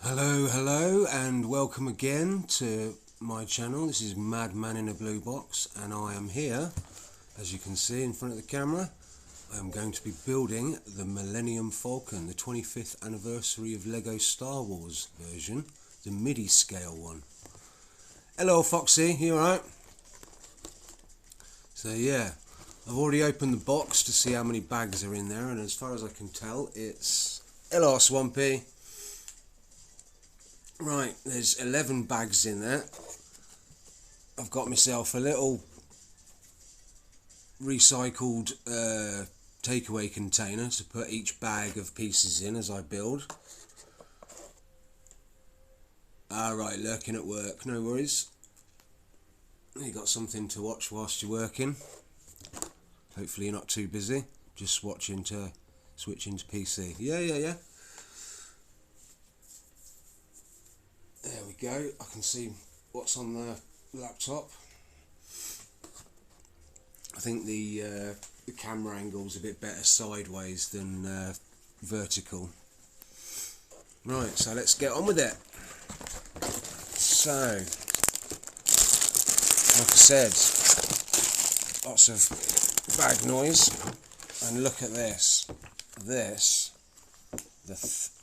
Hello and welcome again to my channel. This is Madman in a Blue Box and I am here, as you can see in front of the camera. I am going to be building the Millenium Falcon, the 25th anniversary of Lego Star Wars version, the Midi scale one. Hello Foxy, you alright? So yeah, I've already opened the box to see how many bags are in there, and as far as I can tell it's... Hello Swampy! Right, there's 11 bags in there. I've got myself a little recycled takeaway container to put each bag of pieces in as I build. Alright, lurking at work, no worries. You got something to watch whilst you're working. Hopefully you're not too busy, just watching to switch into PC. Yeah. There we go, I can see what's on the laptop. I think the camera angle's a bit better sideways than vertical. Right, so let's get on with it. So, like I said, lots of bag noise, and look at this.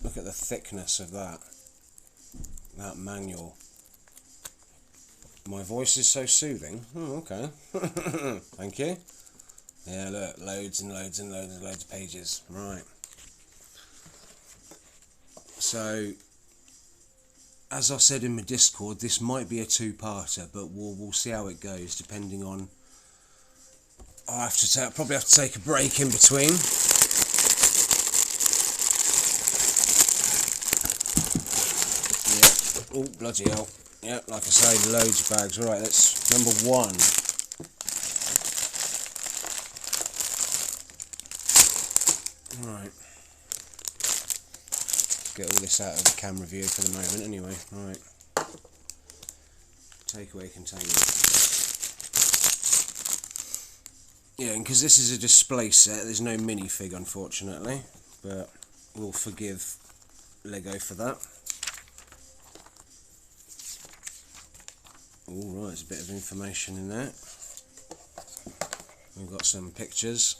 Look at the thickness of that manual. My voice is so soothing. Oh, okay. Thank you. Yeah, look, loads and loads of pages. Right. So, as I said in my Discord, this might be a two-parter, but we'll see how it goes, depending on... I'll probably have to take a break in between. Oh, bloody hell. Yeah, like I say, loads of bags. Alright, that's number one. Right. Get all this out of the camera view for the moment anyway. Right. Takeaway container. Yeah, and because this is a display set, there's no minifig unfortunately, but we'll forgive Lego for that. Alright, there's a bit of information in there. We've got some pictures.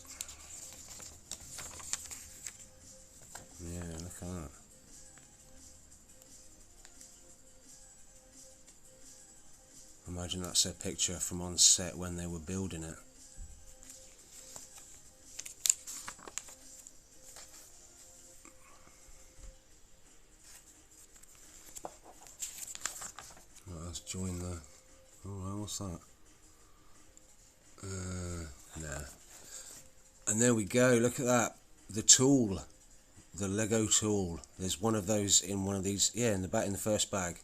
Yeah, look at that. Imagine that's a picture from on set when they were building it. Right, let's join the... Oh, what's that? Nah. And there we go, look at that. The tool. The Lego tool. There's one of those in one of these. Yeah, in the first bag.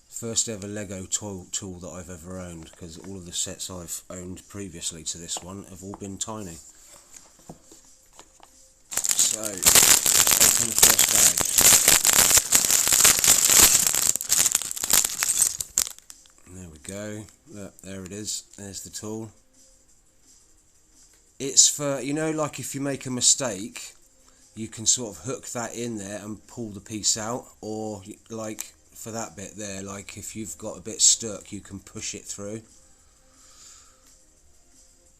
First ever Lego tool that I've ever owned, because all of the sets I've owned previously to this one have all been tiny. So, open the first bag. There we go. Look, there it is. There's the tool. It's for, you know, like if you make a mistake, you can sort of hook that in there and pull the piece out, or like for that bit there, like if you've got a bit stuck, you can push it through.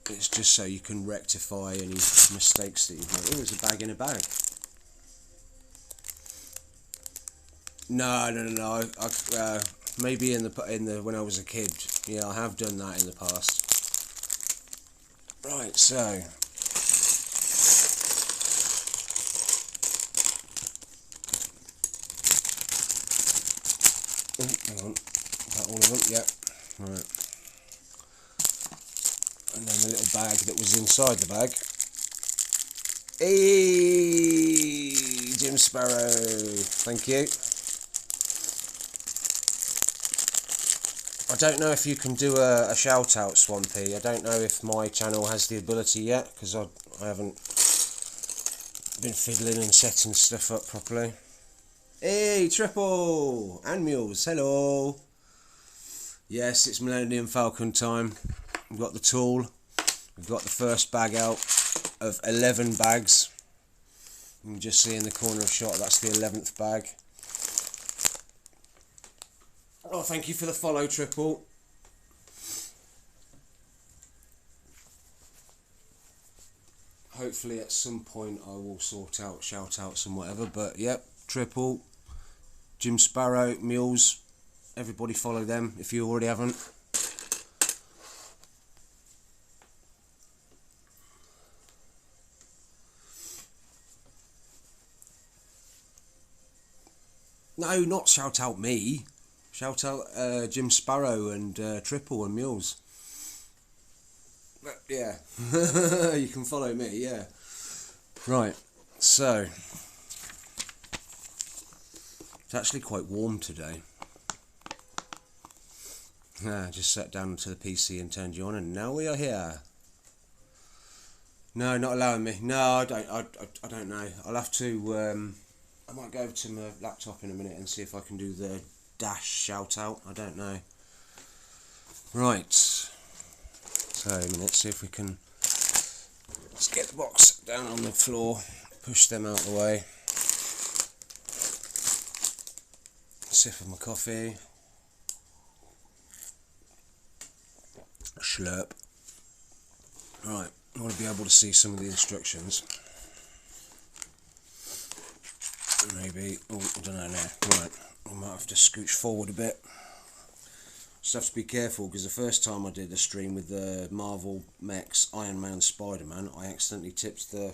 It's just so you can rectify any mistakes that you've made. Oh, there's a bag in a bag. No. Maybe in the when I was a kid. Yeah, I have done that in the past. Right, so hang on. Is that all of them? Yep. Right. And then the little bag that was inside the bag. Hey, Jim Sparrow. Thank you. I don't know if you can do a shout out, Swampy. I don't know if my channel has the ability yet, because I haven't been fiddling and setting stuff up properly. Hey, Triple! And Mules, hello! Yes, it's Millenium Falcon time. We've got the tool. We've got the first bag out of 11 bags. You can just see in the corner of shot, that's the 11th bag. Oh, thank you for the follow, Triple. Hopefully at some point I will sort out shout outs and whatever, but yep, Triple, Jim Sparrow, Mules, everybody follow them if you already haven't. No, not shout out me. Shout out Jim Sparrow and Triple and Mules. But, yeah, you can follow me, yeah. Right, so it's actually quite warm today. Just sat down to the PC and turned you on, and now we are here. No, not allowing me. No, I don't know. I'll have to. I might go over to my laptop in a minute and see if I can do the dash shout out. I don't know. Right. So a minute. See if we can. Let's get the box down on the floor. Push them out of the way. Sip of my coffee. Slurp. Right, I want to be able to see some of the instructions. Maybe, oh, I don't know now. Right, I might have to scooch forward a bit. Just have to be careful because the first time I did a stream with the Marvel Mechs, Iron Man, Spider-Man, I accidentally tipped the...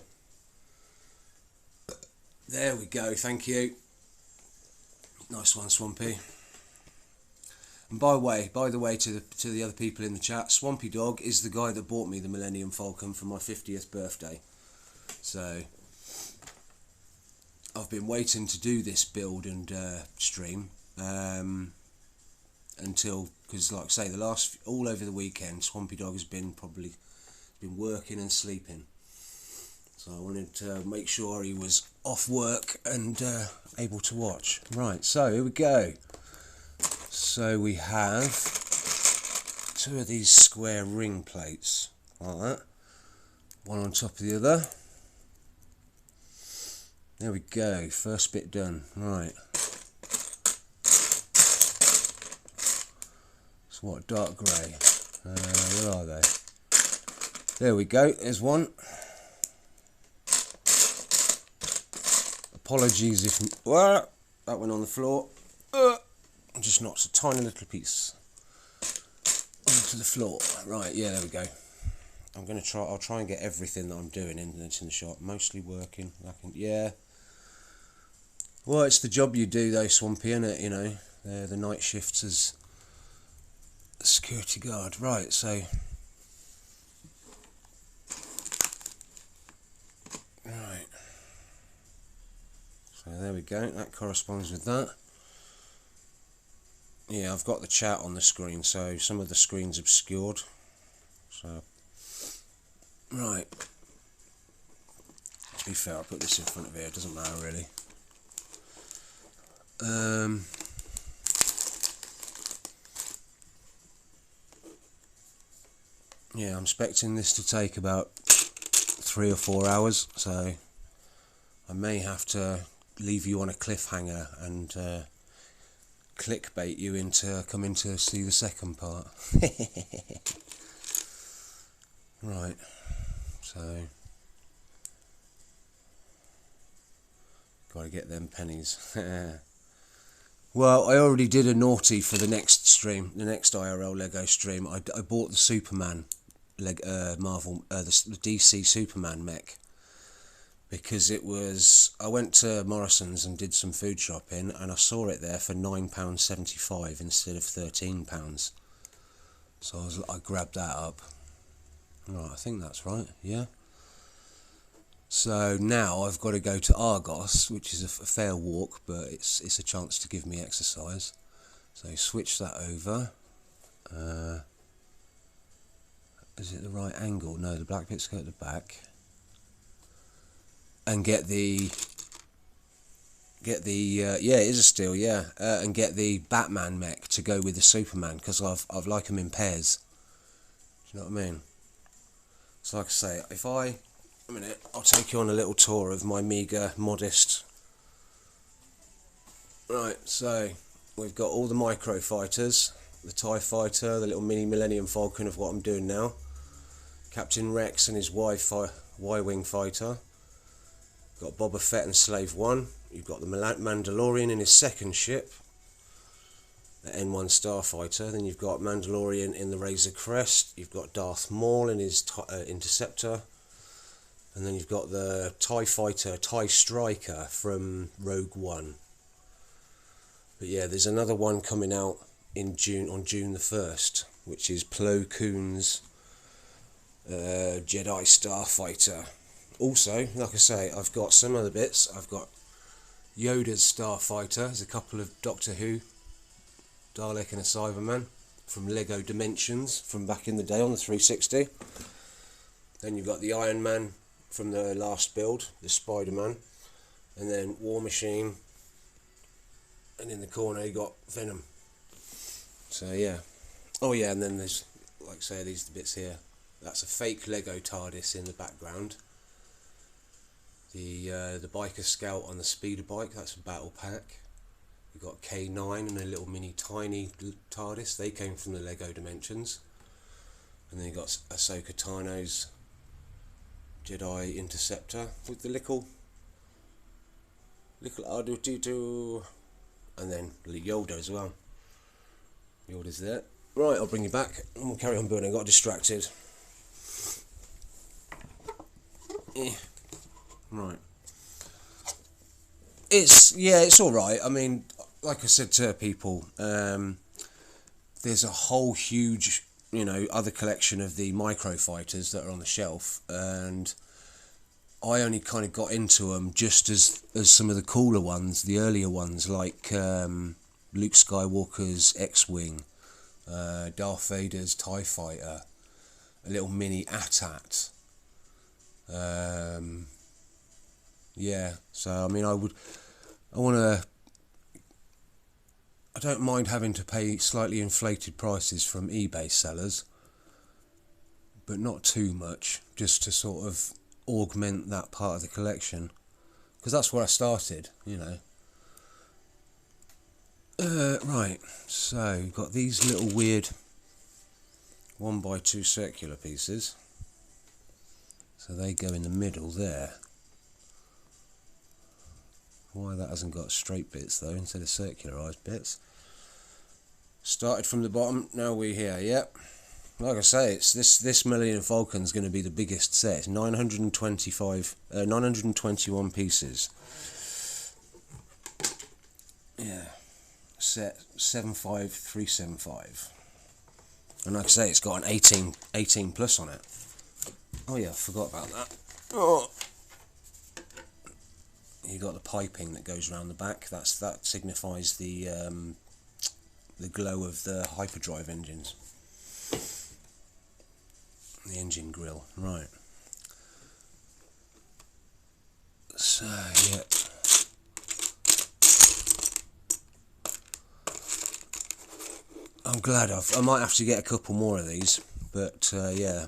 There we go, thank you. Nice one, Swampy. And by the way, to the other people in the chat, Swampy Dog is the guy that bought me the Millenium Falcon for my 50th birthday. So I've been waiting to do this build and stream until, because like I say, all over the weekend, Swampy Dog has been working and sleeping. So I wanted to make sure he was off work and able to watch. Right, so here we go. So we have 2 of these square ring plates, like that, one on top of the other. There we go, first bit done. Right. So what, dark grey? Where are they? There we go, there's one. Apologies if... That went on the floor. Just knocked a tiny little piece onto the floor. Right, yeah, there we go. I'll try and get everything that I'm doing in the shot. Mostly working. Yeah. Well, it's the job you do though, Swampy, isn't it? You know, the night shifts as a security guard. Right, so... Right. So there we go. That corresponds with that. Yeah, I've got the chat on the screen, so some of the screen's obscured. So, right. To be fair, I'll put this in front of here, it doesn't matter really. Yeah, I'm expecting this to take about 3 or 4 hours, so I may have to leave you on a cliffhanger and clickbait you into coming to see the second part. Right, so gotta get them pennies. Well, I already did a naughty for the next stream, the next IRL Lego stream. I bought the Superman Marvel, the DC Superman mech, because it was, I went to Morrison's and did some food shopping and I saw it there for £9.75 instead of £13. So I grabbed that up. Right, I think that's right, yeah. So now I've got to go to Argos, which is a fair walk, but it's a chance to give me exercise. So switch that over. Is it the right angle? No, the black bits go at the back. And get the yeah, it is a steel, yeah, and get the Batman mech to go with the Superman, because I've like them in pairs. Do you know what I mean? So like I say, if a minute, I'll take you on a little tour of my meagre, modest. Right, so we've got all the micro fighters, the TIE fighter, the little mini Millenium Falcon of what I'm doing now, Captain Rex and his Y-wing fighter, got Boba Fett and Slave 1, you've got the Mandalorian in his second ship, the N1 Starfighter, then you've got Mandalorian in the Razor Crest, you've got Darth Maul in his Interceptor, and then you've got the TIE Fighter, TIE Striker from Rogue One. But yeah, there's another one coming out in June, on June the 1st, which is Plo Koon's Jedi Starfighter. Also, like I say, I've got some other bits. I've got Yoda's Starfighter. There's a couple of Doctor Who, Dalek and a Cyberman from Lego Dimensions from back in the day on the 360. Then you've got the Iron Man from the last build, the Spider-Man, and then War Machine, and in the corner you got Venom. So yeah. Oh yeah, and then there's, like I say, these bits here. That's a fake Lego TARDIS in the background. The Biker Scout on the speeder bike, that's a battle pack. You've got K9 and a little mini tiny TARDIS, they came from the Lego Dimensions. And then you've got Ahsoka Tano's Jedi Interceptor with the little R2-D2, and then Yoda as well. Yoda's there. Right, I'll bring you back and we'll carry on building. I got distracted. Right. It's alright. I mean, like I said to people, there's a whole huge, other collection of the micro fighters that are on the shelf, and I only kind of got into them just as some of the cooler ones, the earlier ones, like Luke Skywalker's X-Wing, Darth Vader's TIE Fighter, a little mini AT-AT. Yeah, so I mean, I don't mind having to pay slightly inflated prices from eBay sellers, but not too much, just to sort of augment that part of the collection, because that's where I started, Right, so we've got these little weird 1x2 circular pieces, so they go in the middle there. Why that hasn't got straight bits though instead of circularised bits. Started from the bottom, now we're here. Yep, like I say, it's this Millenium Falcon is going to be the biggest set. It's 921 pieces. Yeah, set 75375, and like I say, it's got an 18 plus on it. Oh yeah, I forgot about that. Oh. You got the piping that goes around the back. That signifies the glow of the hyperdrive engines, the engine grill. Right. So yeah. I'm glad I might have to get a couple more of these, but yeah.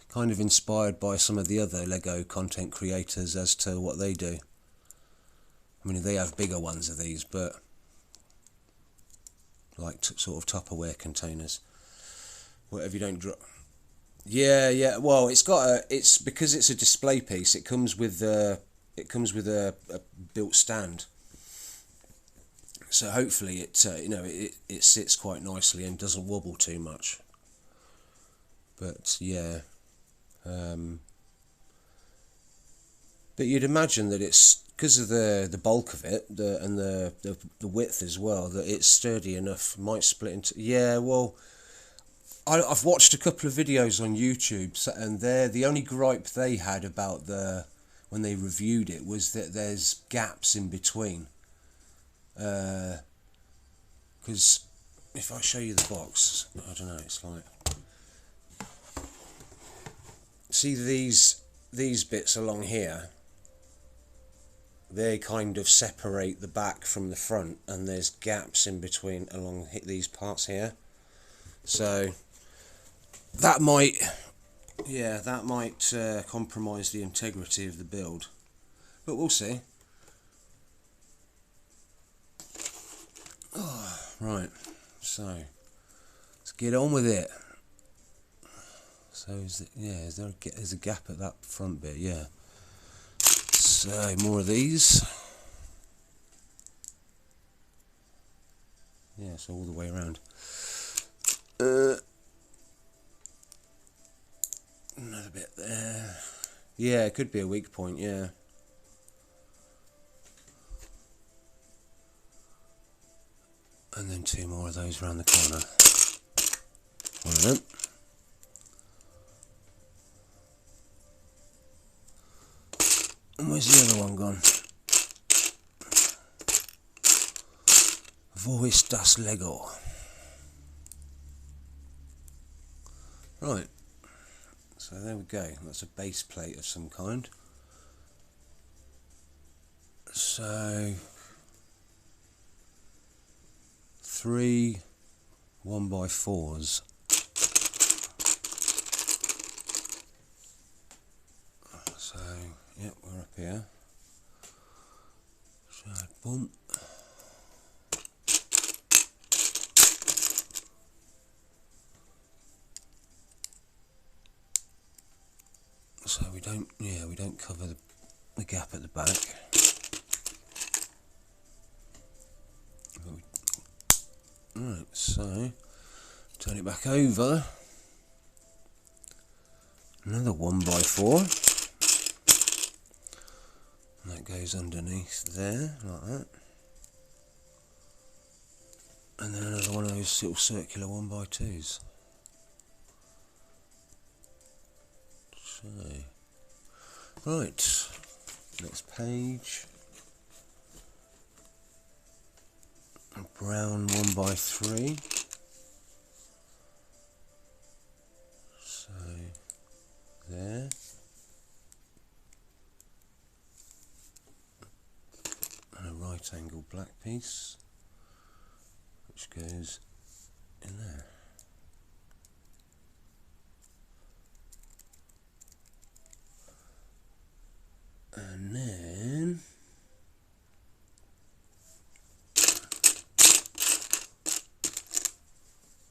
Kind of inspired by some of the other Lego content creators as to what they do. I mean, they have bigger ones of these, but like sort of Tupperware containers. Whatever you don't drop. Yeah. Well, it's because it's a display piece. It comes with a built stand. So hopefully it it sits quite nicely and doesn't wobble too much. But yeah. But you'd imagine that it's because of the bulk of it, and the width as well, that it's sturdy enough. Might split into. Yeah, well, I've watched a couple of videos on YouTube, and the only gripe they had about when they reviewed it was that there's gaps in between. Because if I show you the box, I don't know, it's like. See these bits along here, they kind of separate the back from the front, and there's gaps in between along these parts here. So that might compromise the integrity of the build, but we'll see. Right, so let's get on with it. So there's a gap at that front bit, yeah. So more of these. Yeah, so all the way around. Another bit there. Yeah, it could be a weak point, yeah. And then 2 more of those around the corner. One of them. And where's the other one gone? Wo ist das Lego? Right. So there we go. That's a base plate of some kind. So 3 1x4s. So yep, we're up here. So boom. So we don't cover the gap at the back. Right, so turn it back over. Another 1x4. And that goes underneath there, like that. And then another one of those little circular 1x2s. So, right, next page. A brown 1x3. So, there. And a right angle black piece, which goes in there. And then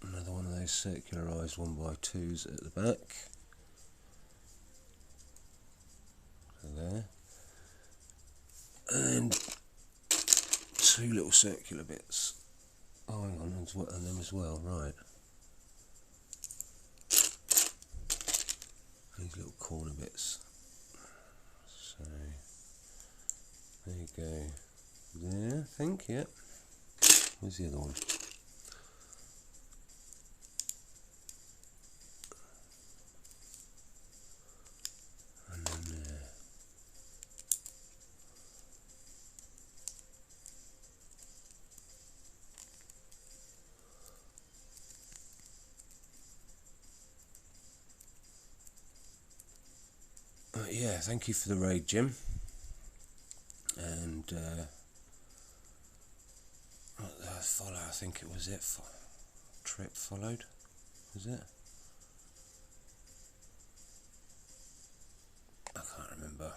another one of those circularised 1x2s at the back. So there. And 2 little circular bits. Oh, hang on, and them as well, right. These little corner bits. So, there you go. There, I think, yeah. Where's the other one? And then there. Yeah, thank you for the raid, Jim. And follow, I think it was it. Trip followed, was it? I can't remember.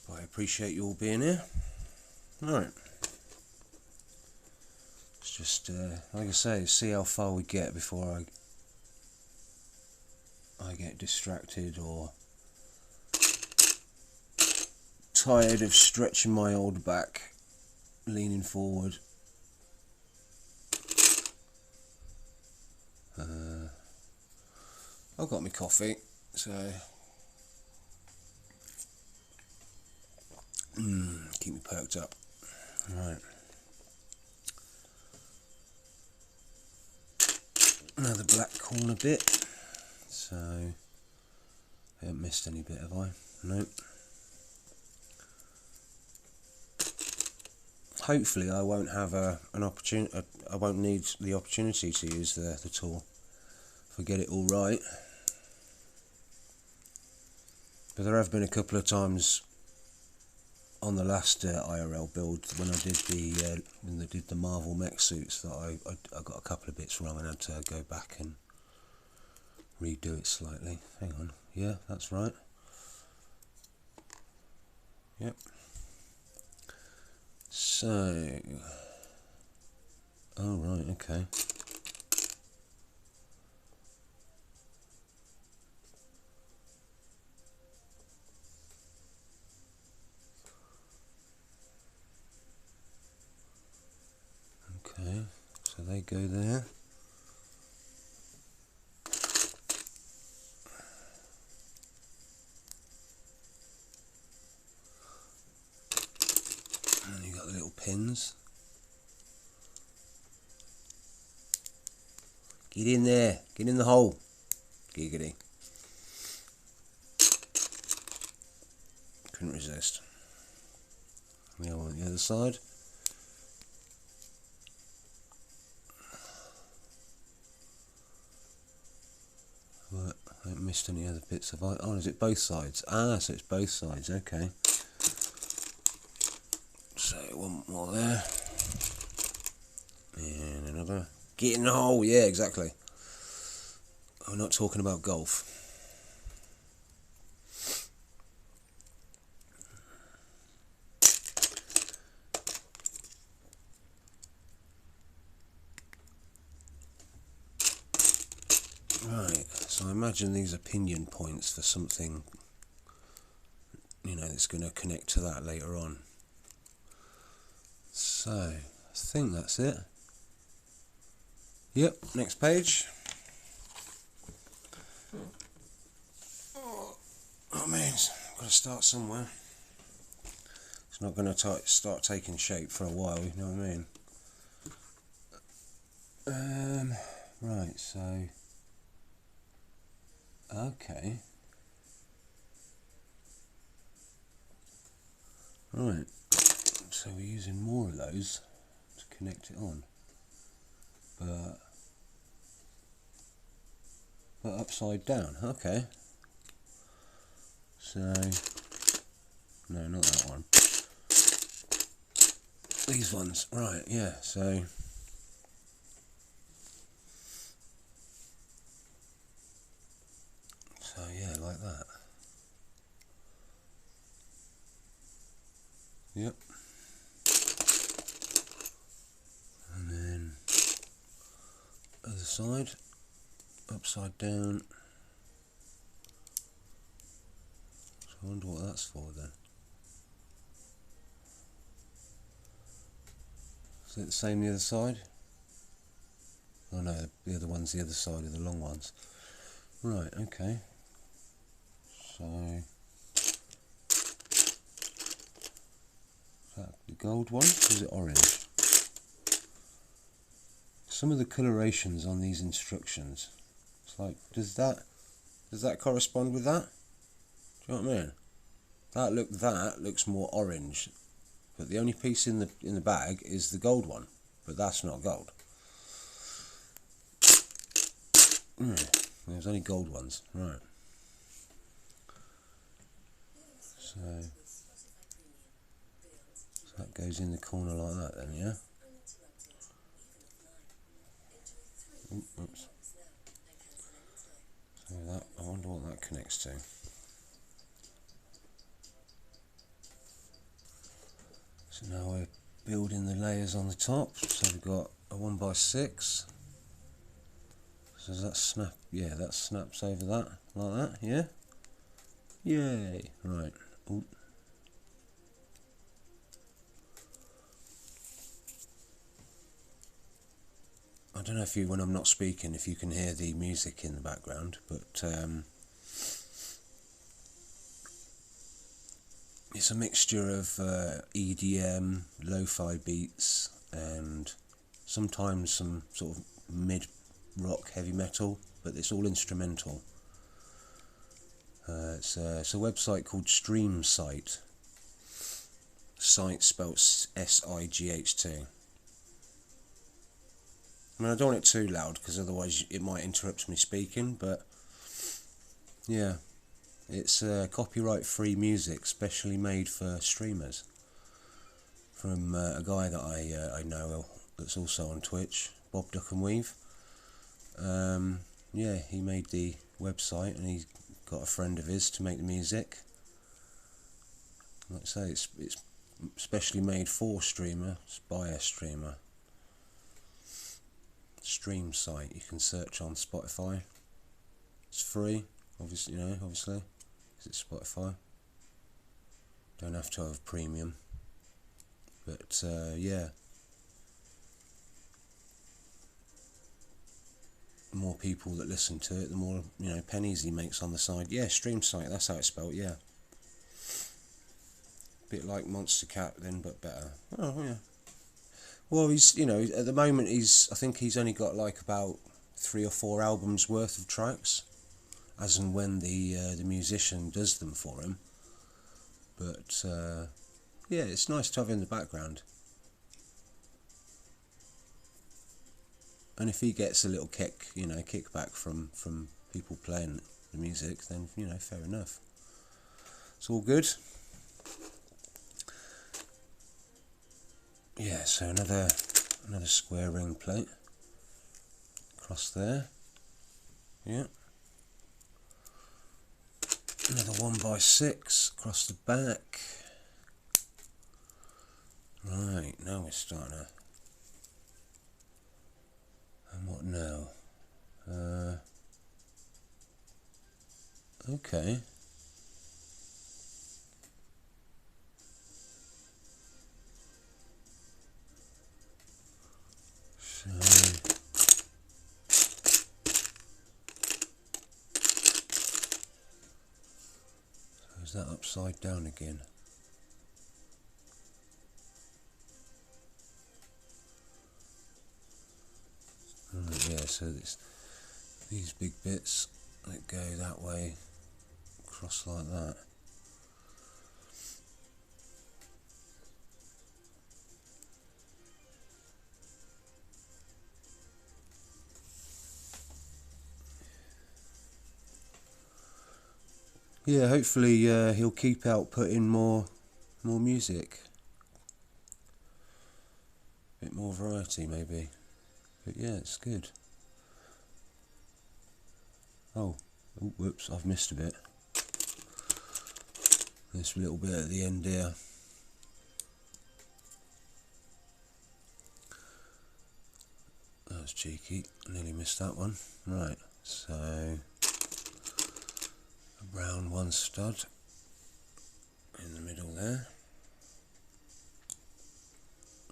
But I appreciate you all being here. Right. It's just, like I say, see how far we get before I get distracted or tired of stretching my old back, leaning forward. I've got my coffee, so keep me perked up. Right. Another black corner bit. So I haven't missed any bit, have I? Nope. Hopefully I won't have an opportunity. I won't need the opportunity to use the tool if I get it all right. But there have been a couple of times on the last IRL build when I did the Marvel mech suits that I got a couple of bits wrong and had to go back and redo it slightly. Hang on, yeah, that's right. Yep. So, oh right, okay. Okay, so they go there. And then you got the little pins. Get in there, get in the hole. Giggity. Couldn't resist. The other one on the other side. But I haven't missed any other bits of it. Oh, is it both sides? Ah, so it's both sides, okay. So one more there. And another. Get in the hole, yeah, exactly. I'm not talking about golf. Right, so I imagine these are pinion points for something, you know, that's going to connect to that later on. So, I think that's it. Yep, next page. Oh man, I've got to start somewhere. It's not going to start taking shape for a while, you know what I mean? Right, so... Okay. Right, so we're using more of those to connect it on. But upside down, okay. So, no, not that one. These ones, right, yeah, so... So yeah, like that. Yep. And then other side, upside down. So I wonder what that's for then. Is it the same the other side? Oh no, the other one's the other side of the long ones. Right, okay. So, is that the gold one, or is it orange? Some of the colorations on these instructions, it's like, does that correspond with that? Do you know what I mean? That looks more orange, but the only piece in the bag is the gold one, but that's not gold. There's only gold ones, right? So that goes in the corner like that, then, yeah. Oops. So that, I wonder what that connects to. So now we're building the layers on the top. So we've got a 1x6. So does that snap? Yeah, that snaps over that, like that, yeah? Yay! Right. Ooh. I don't know if you, when I'm not speaking, if you can hear the music in the background, but it's a mixture of EDM, lo-fi beats, and sometimes some sort of mid-rock heavy metal, but it's all instrumental. It's a website called Stream Site. Site spelled S-I-G-H-T. I mean, I don't want it too loud because otherwise it might interrupt me speaking, but yeah, it's copyright-free music specially made for streamers from a guy that I know that's also on Twitch, Bob Duck and Weave. Yeah, he made the website and he's got a friend of his to make the music. Like I say, it's specially made for streamer. It's by a streamer. Stream site you can search on Spotify. It's free, obviously, because it's Spotify. Don't have to have premium. But yeah, the more people that listen to it, the more pennies he makes on the side. Yeah, stream site. That's how it's spelled. Yeah, bit like Monster Cat then, but better. Oh yeah. Well, he's at the moment I think he's only got like about 3 or 4 albums worth of tracks, as and when the musician does them for him. But yeah, it's nice to have in the background. And if he gets a little kickback from people playing the music, then fair enough. It's all good. Yeah, so another square ring plate across there. Yeah. Another 1x6 across the back. Right, now we're starting to... And what now? Okay. So is that upside down again? Right, yeah, so these big bits that go that way, across like that. Yeah, hopefully he'll keep outputting more music. A bit more variety maybe. But yeah, it's good. Oh, whoops, I've missed a bit. This little bit at the end here. That was cheeky, nearly missed that one. Right, so a brown one stud in the middle there.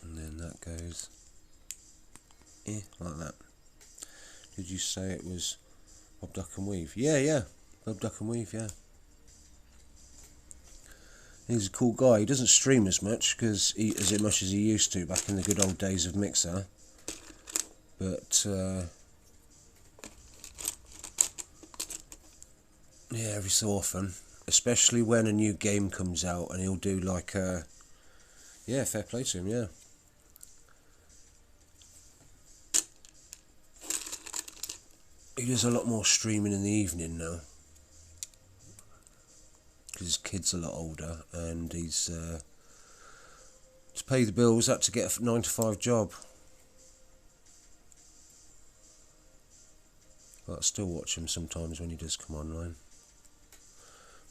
And then that goes like that. Did you say it was Bob Duck and Weave? Yeah, Bob Duck and Weave, yeah. He's a cool guy. He doesn't stream as much as much as he used to back in the good old days of Mixer. But yeah, every so often, especially when a new game comes out, and he'll do like yeah, fair play to him, yeah. He does a lot more streaming in the evening now, because his kid's a lot older, and he's to pay the bills, had to get a 9-to-5 job. But I still watch him sometimes when he does come online.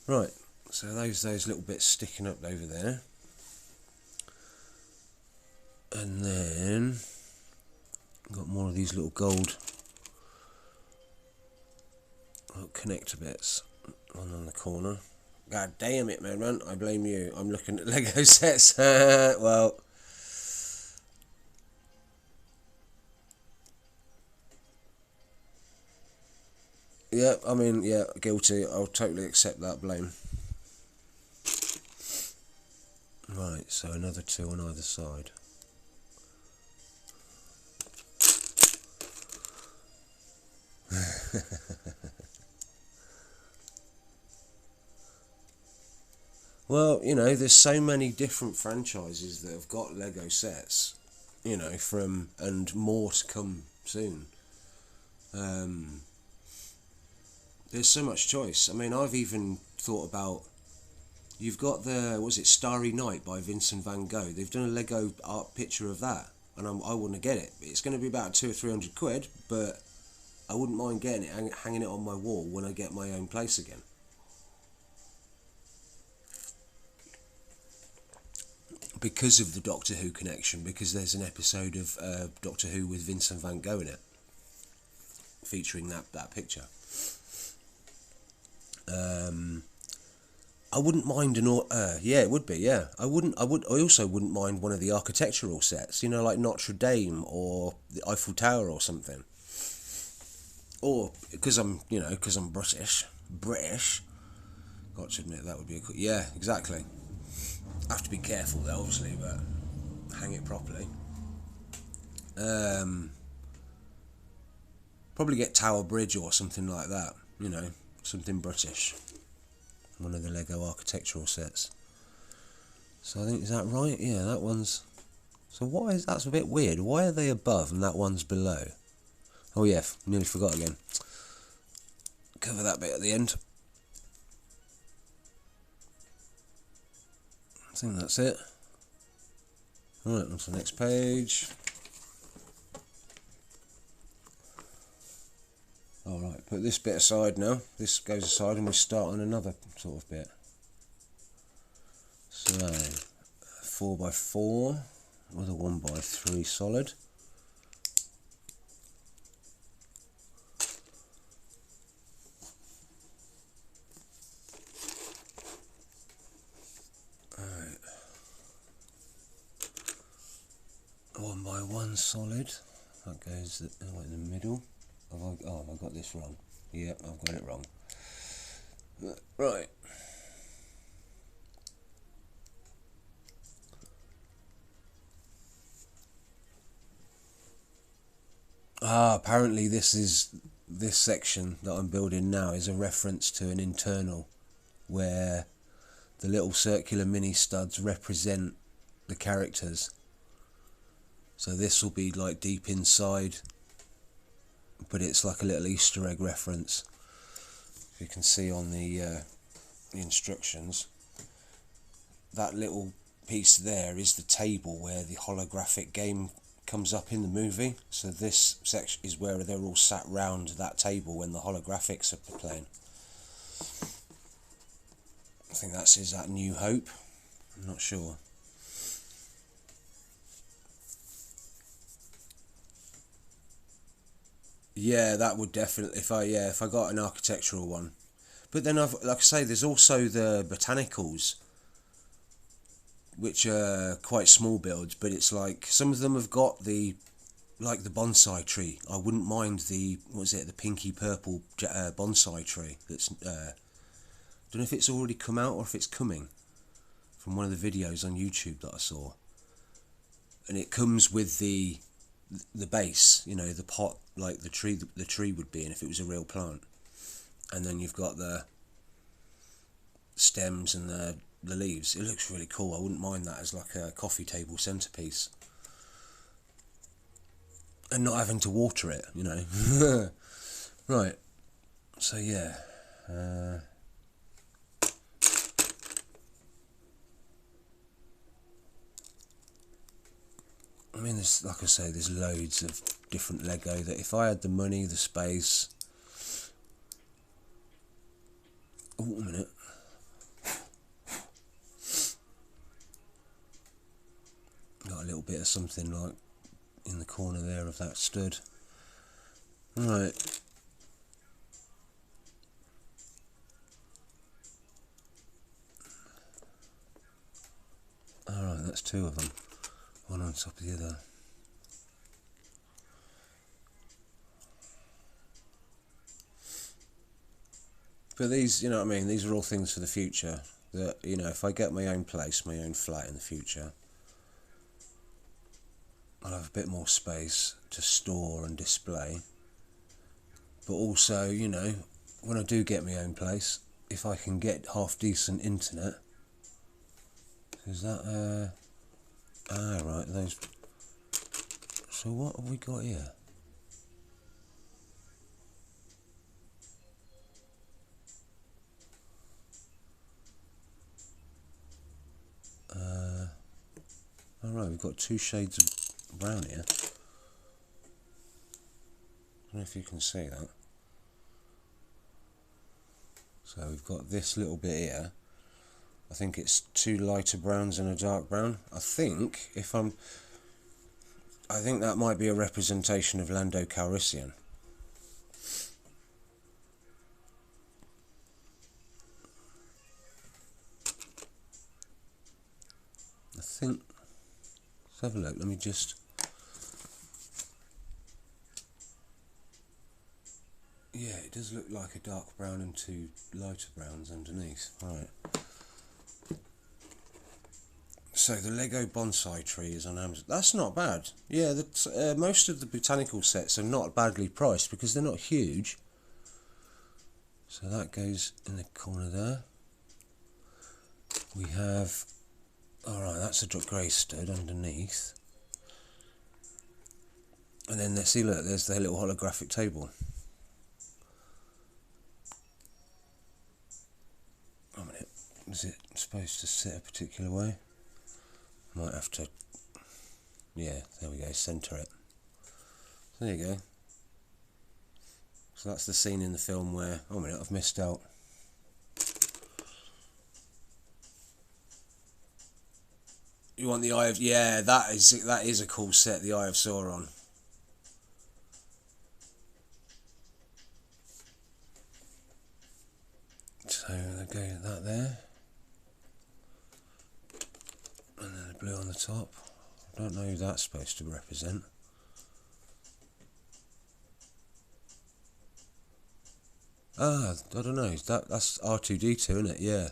Right, so those little bits sticking up over there, and then got more of these little gold connector bits on the corner. God damn it, man, I blame you. I'm looking at Lego sets. Well, yeah, I mean, yeah, guilty. I'll totally accept that blame. Right, so another 2 on either side. Well, there's so many different franchises that have got Lego sets, and more to come soon. There's so much choice. I mean, I've even thought about, you've got Starry Night by Vincent van Gogh. They've done a Lego art picture of that, and I want to get it. It's going to be about 200 or 300 quid, but I wouldn't mind getting it, hanging it on my wall when I get my own place again. because of the Doctor Who connection, because there's an episode of Doctor Who with Vincent van Gogh in it, featuring that picture. I wouldn't mind yeah, it would be, yeah. I also wouldn't mind one of the architectural sets, you know, like Notre Dame or the Eiffel Tower or something. Or because I'm British, got to admit that would be yeah, exactly. I have to be careful though, obviously, but hang it properly. Probably get Tower Bridge or something like that, you know, something British. One of the Lego architectural sets. So I think, is that right? Yeah, that one's... So that's a bit weird. Why are they above and that one's below? Oh yeah, nearly forgot again. Cover that bit at the end. I think that's it. Alright, on to the next page. Alright, put this bit aside now. This goes aside and we start on another sort of bit. So, 4x4 with a 1x3 solid. Alright. 1x1 solid. That goes in the middle. Have I got this wrong? Yep, I've got it wrong. Right. Apparently this section that I'm building now is a reference to an internal where the little circular mini studs represent the characters. So this will be like deep inside, but it's like a little Easter egg reference. You can see on the instructions, that little piece there is the table where the holographic game comes up in the movie. So this section is where they're all sat round that table when the holographics are playing. I think is that New Hope? I'm not sure. Yeah, that would definitely, if I got an architectural one. But then like I say, there's also the botanicals, which are quite small builds, but it's like some of them have got the bonsai tree. I wouldn't mind the pinky purple bonsai tree. That's don't know if it's already come out or if it's coming from one of the videos on YouTube that I saw. And it comes with the base, you know, the pot, like the tree would be in if it was a real plant. And then you've got the stems and the leaves. It looks really cool. I wouldn't mind that as like a coffee table centerpiece. And not having to water it, you know. Right. So yeah. I mean, there's, like I say, there's loads of different Lego that if I had the money, the space... Oh, a minute. Got a little bit of something like in the corner there of that stud. Right. Alright, that's two of them. One on top of the other. But these, you know what I mean, these are all things for the future. That, you know, if I get my own place, my own flat in the future, I'll have a bit more space to store and display. But also, you know, when I do get my own place, if I can get half decent internet, is that right, those. So what have we got here? Alright, we've got two shades of brown here. I don't know if you can see that. So we've got this little bit here, I think it's 2 lighter browns and a dark brown. I think that might be a representation of Lando Calrissian. I think. Let's have a look. Let me just. Yeah, it does look like a dark brown and 2 lighter browns underneath. Right. So the Lego bonsai tree is on Amazon. That's not bad. Yeah, most of the botanical sets are not badly priced because they're not huge. So that goes in the corner there. We have. Alright, that's a grey stud underneath. And then see, look, there's their little holographic table. Wait a minute, is it supposed to sit a particular way? Might have to, yeah, there we go, centre it. So there you go. So that's the scene in the film where, oh a minute, I've missed out. You want the Eye of, yeah, that is a cool set, the Eye of Sauron. So there go that there. And then the blue on the top. I don't know who that's supposed to represent. Ah, I don't know. That's R2D2, isn't it? Yeah.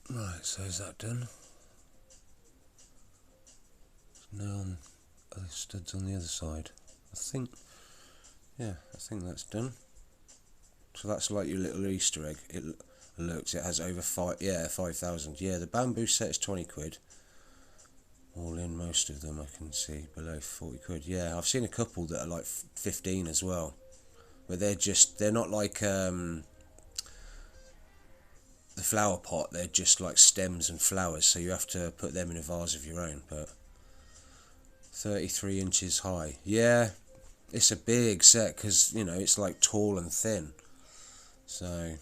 Right, so is that done? There's no other studs on the other side. I think that's done. So that's like your little Easter egg. It has over 5,000. Yeah, the bamboo set is 20 quid. All in, most of them I can see below 40 quid. Yeah, I've seen a couple that are like 15 as well. But they're not like the flower pot, they're just like stems and flowers, so you have to put them in a vase of your own. But 33 inches high. Yeah, it's a big set because, you know, it's like tall and thin. So,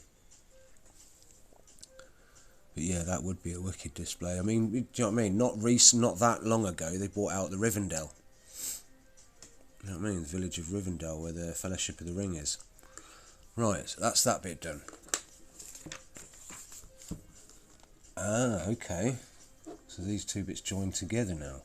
but yeah, that would be a wicked display. I mean, do you know what I mean? Not that long ago, they brought out the Rivendell. You know what I mean? The village of Rivendell, where the Fellowship of the Ring is. Right, so that's that bit done. Ah, okay. So these two bits join together now.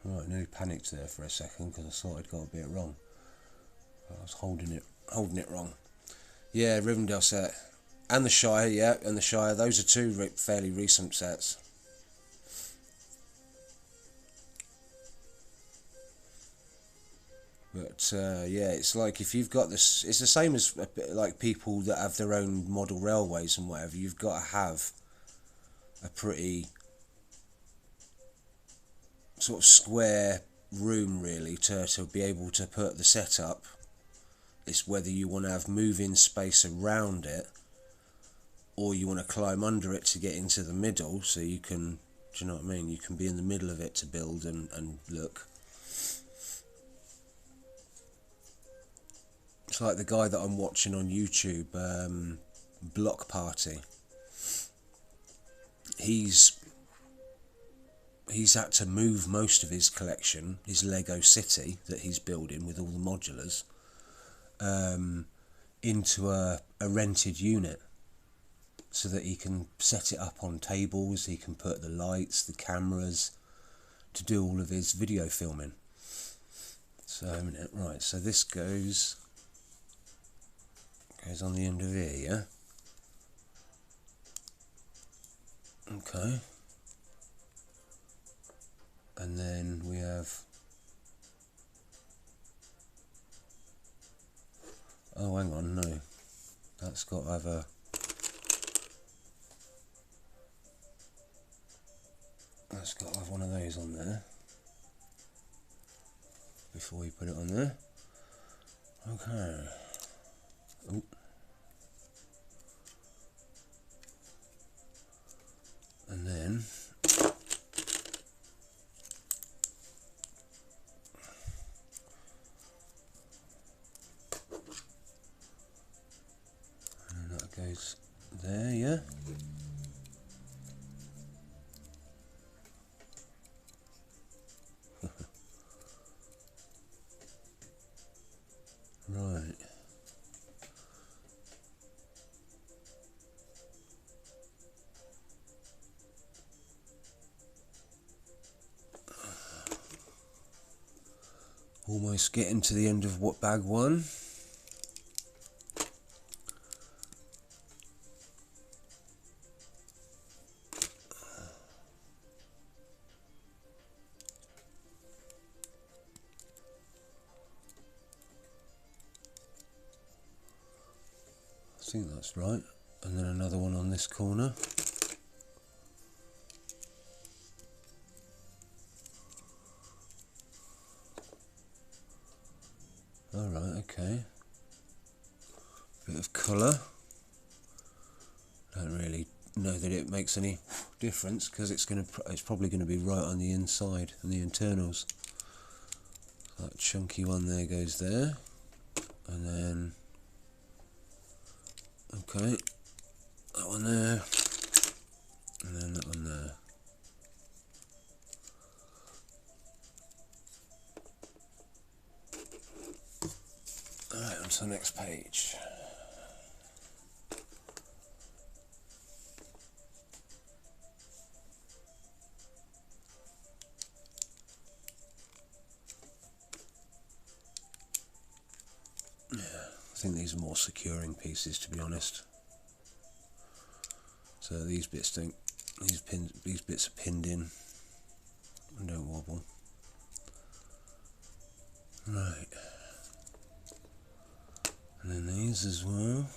Right, I nearly panicked there for a second because I thought I'd got a bit wrong. I was holding it wrong. Yeah, Rivendell set. And the Shire, yeah, and the Shire. Those are two fairly recent sets. But yeah, it's like if you've got this, it's the same as like people that have their own model railways and whatever. You've got to have a pretty sort of square room really to be able to put the setup. It's whether you want to have move-in space around it, or you want to climb under it to get into the middle, so you can, do you know what I mean? You can be in the middle of it to build and look. It's like the guy that I'm watching on YouTube, Block Party. He's had to move most of his collection, his Lego city that he's building with all the modulars, into a rented unit, so that he can set it up on tables, he can put the lights, the cameras, to do all of his video filming. So, a minute, right, so this goes on the end of here, yeah? Okay. And then we have Oh, hang on, no. That's got to have a... That's got to have one of those on there before you put it on there. Okay. Ooh. And then that goes there, yeah. Right. Almost getting to the end of what bag one. I think that's right. And then another one on this corner. Alright, okay. Bit of colour. Don't really know that it makes any difference because it's probably going to be right on the inside and the internals. That chunky one there goes there. And then okay, that one there, and then that one there. Alright, on to the next page. Yeah, I think these are more securing pieces, to be honest. So these bits don't, these bits are pinned in and don't wobble. Right. And then these as well.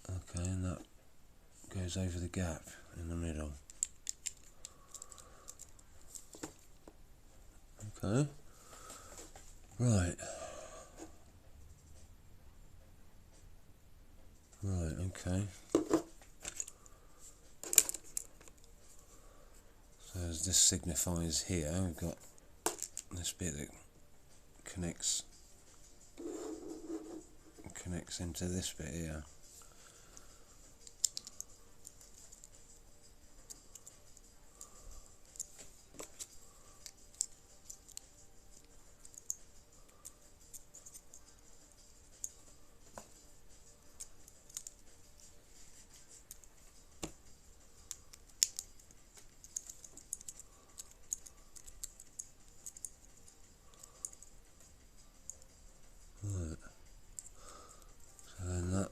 Okay, and that goes over the gap in the middle. Okay. Right. Right, okay. So as this signifies here, we've got this bit that connects into this bit here.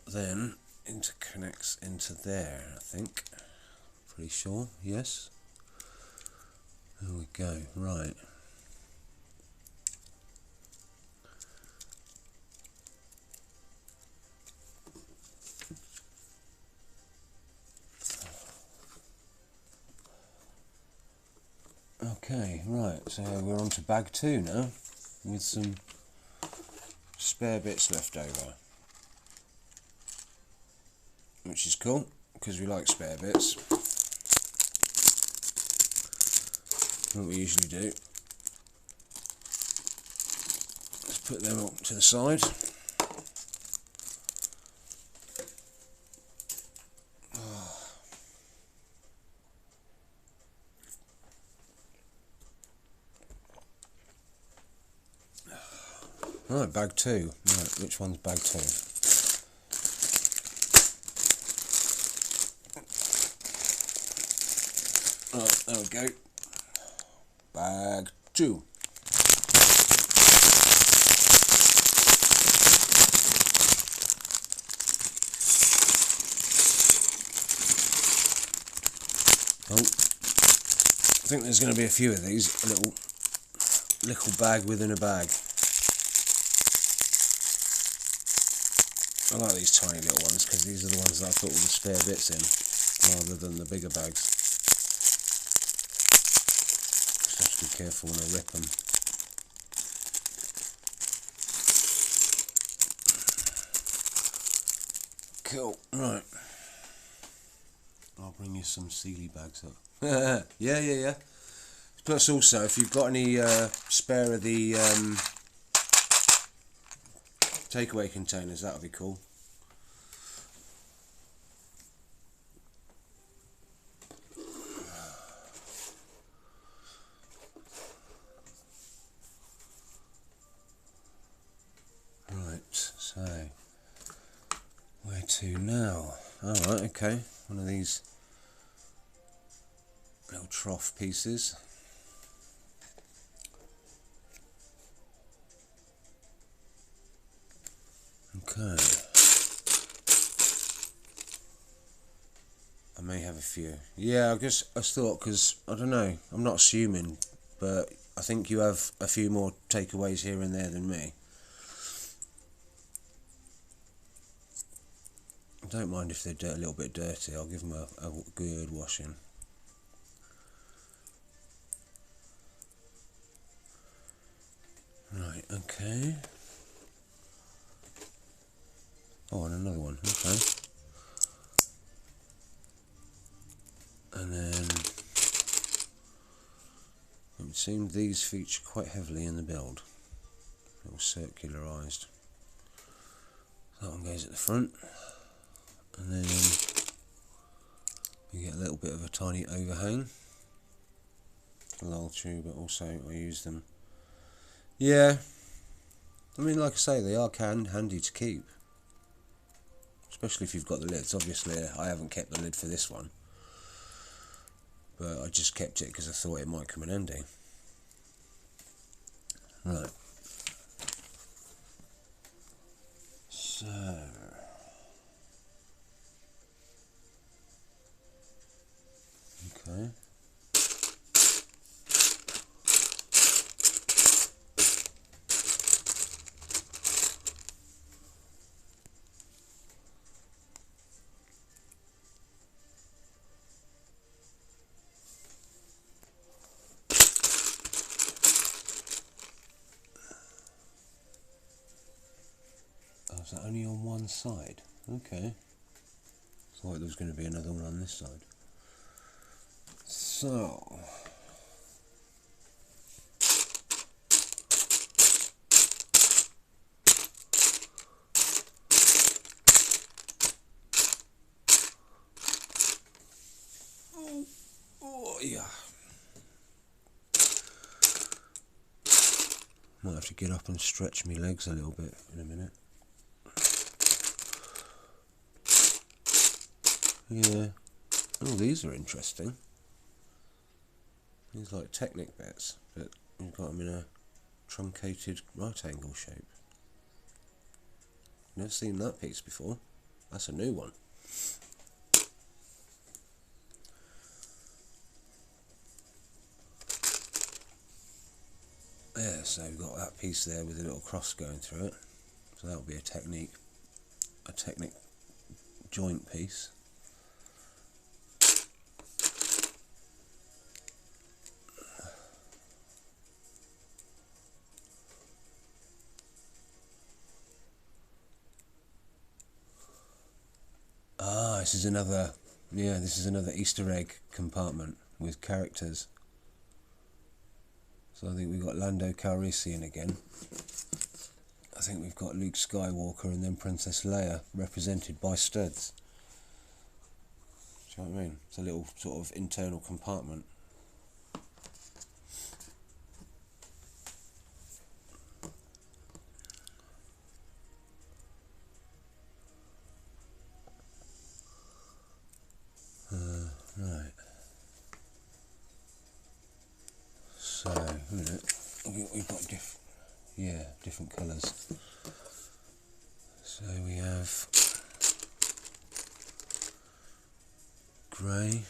Then interconnects into there, I think. Pretty sure, yes. There we go, right. Okay, right, so we're on to bag 2 now, with some spare bits left over. Which is cool, because we like spare bits. What we usually do is put them up to the side. Right, bag 2. Right, which one's bag 2? Right, there we go. Bag 2. Oh, I think there's going to be a few of these, a little bag within a bag. I like these tiny little ones because these are the ones that I put all the spare bits in, rather than the bigger bags. Just have to be careful when I rip them. Cool, right. I'll bring you some Sealy bags up. yeah. Plus also, if you've got any spare of the takeaway containers, that would be cool. Right, so where to now? Alright, okay, one of these little trough pieces. Okay. I may have a few. Yeah, I thought, because, I don't know, I'm not assuming, but I think you have a few more takeaways here and there than me. I don't mind if they're a little bit dirty, I'll give them a good washing. Right, okay. Oh, and another one, okay. And then it would seem these feature quite heavily in the build. All circularised. That one goes at the front, and then you get a little bit of a tiny overhang. Lull tube, but also I use them. Yeah, I mean, like I say, they are handy to keep. Especially if you've got the lids. Obviously, I haven't kept the lid for this one. But I just kept it because I thought it might come in handy. Right. So... okay. Oh, is that only on one side? Okay. Thought there was going to be another one on this side. So... oh yeah. Might have to get up and stretch my legs a little bit in a minute. Yeah. Oh, these are interesting. These are like Technic bits, but you've got them in a truncated right angle shape. Never seen that piece before. That's a new one. Yeah, so we've got that piece there with a little cross going through it. So that'll be a Technic joint piece. Ah, this is another Easter egg compartment with characters. So I think we've got Lando Calrissian again. I think we've got Luke Skywalker and then Princess Leia, represented by studs. Do you know what I mean? It's a little sort of internal compartment. Right. So, a minute. We've got different colours. So we have grey,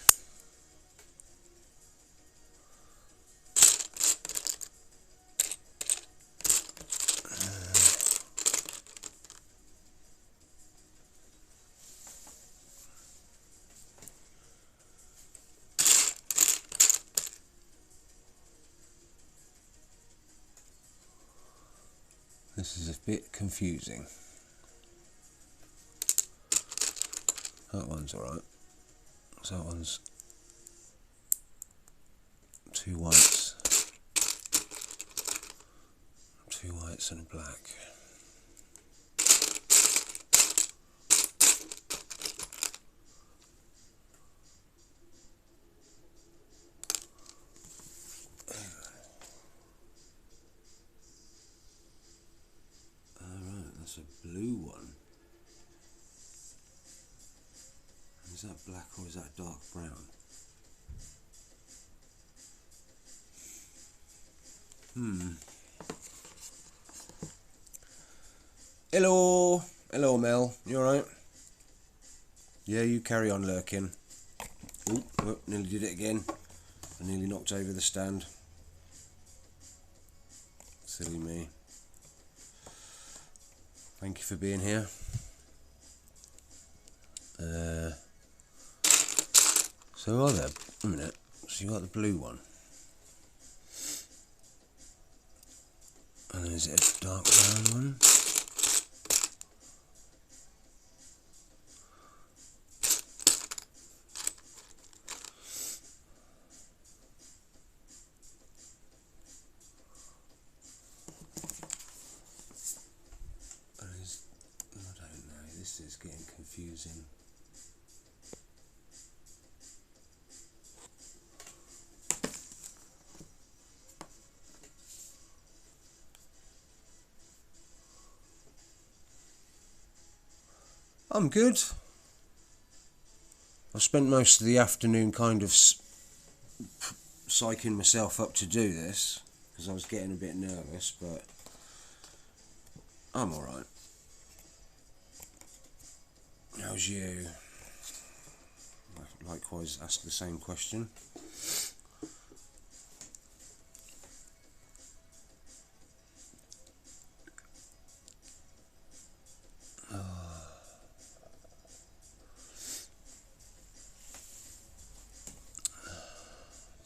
This is a bit confusing. That one's alright. So that one's 2 whites. 2 whites and a black. Alright, that's a blue one. Is that black or is that dark brown? Hello! Hello Mel, you alright? Yeah, you carry on lurking. Oh, nearly did it again. I nearly knocked over the stand. Silly me. Thank you for being here. So are there, a minute, so you got the blue one. And is it a dark brown one? I don't know, this is getting confusing. I'm good. I spent most of the afternoon kind of psyching myself up to do this because I was getting a bit nervous, but I'm alright. How's you? Likewise, ask the same question.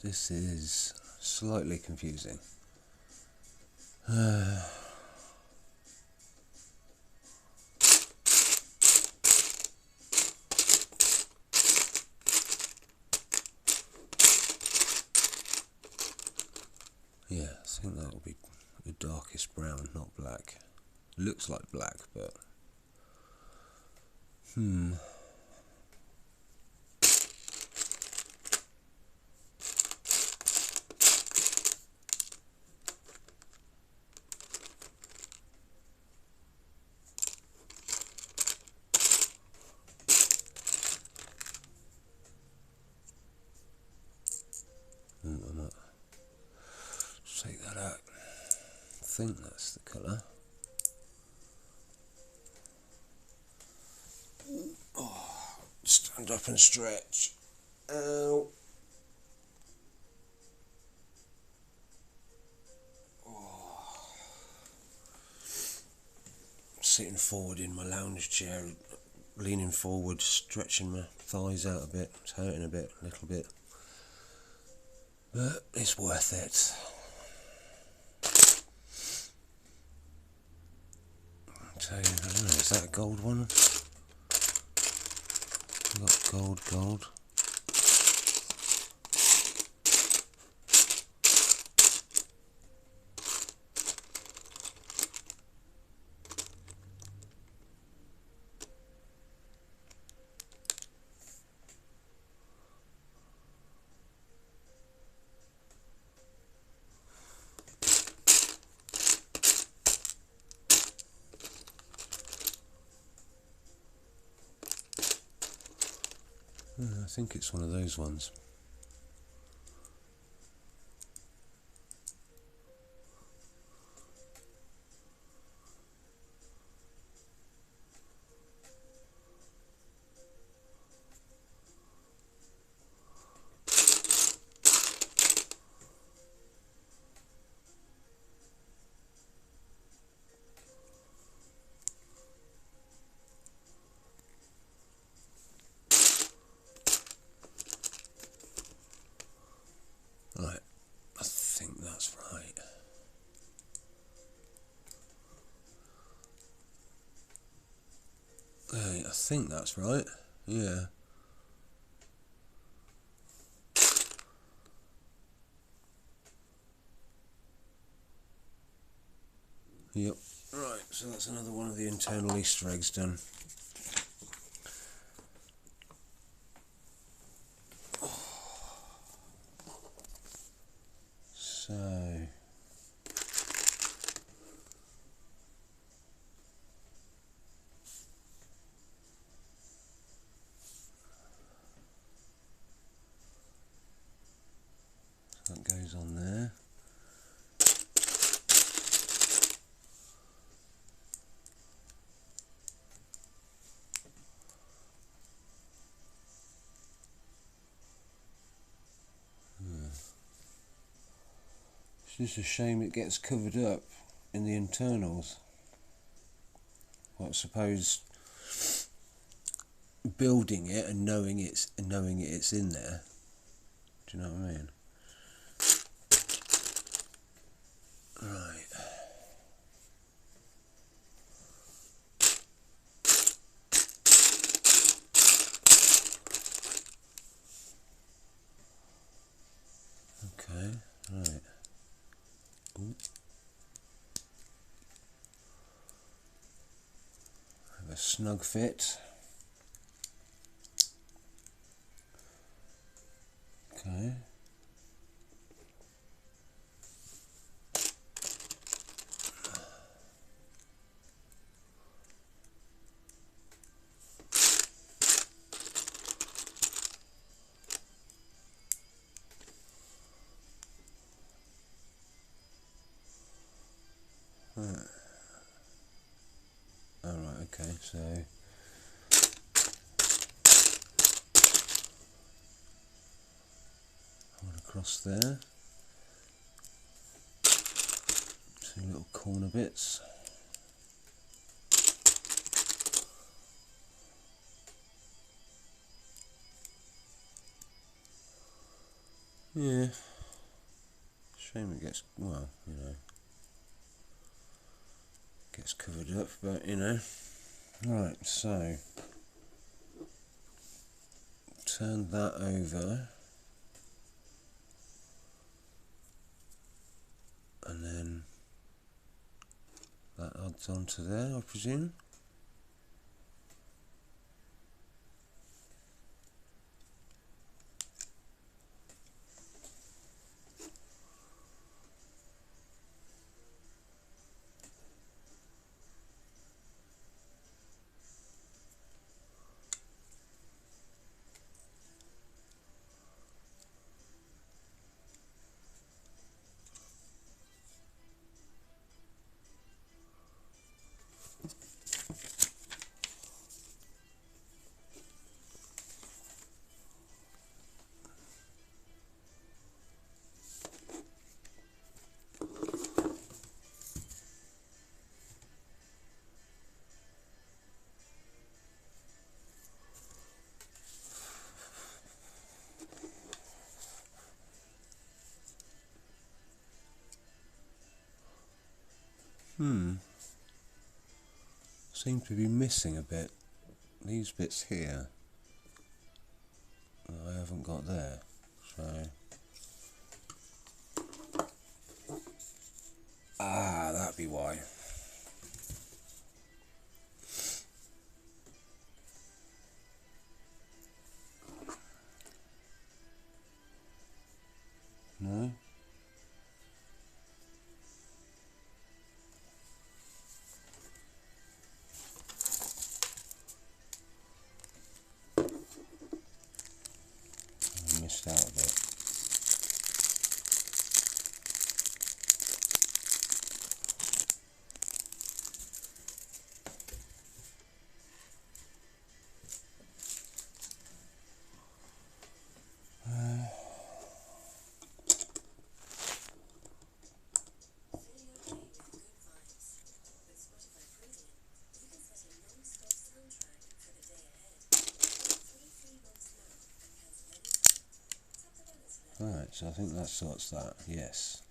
This is slightly confusing. Yeah, I think that will be the darkest brown, not black. Looks like black, but I might take that out. I think that's the colour. Oh, stand up and stretch. Ow. Oh. Sitting forward in my lounge chair, leaning forward, stretching my thighs out a bit. It's hurting a bit, a little bit. But it's worth it. I'll tell you, I don't know, is that a gold one? I've got gold. I think it's one of those ones. think that's right. Yeah. Yep. Right, so that's another one of the internal Easter eggs done. So that goes on there. It's just a shame it gets covered up in the internals. Well, I suppose building it and knowing it's in there. Do you know what I mean? Right. Okay. Right. Ooh. Have a snug fit. Okay. Right. Alright, okay, so hold across there. Two little corner bits. Yeah. Shame it gets, well, you know, gets covered up, but you know. Right, so turn that over and then that adds onto there, I presume. Seem to be missing a bit. These bits here that I haven't got there. So that'd be why. No? I missed out a bit. Right, so I think that sorts that, yes.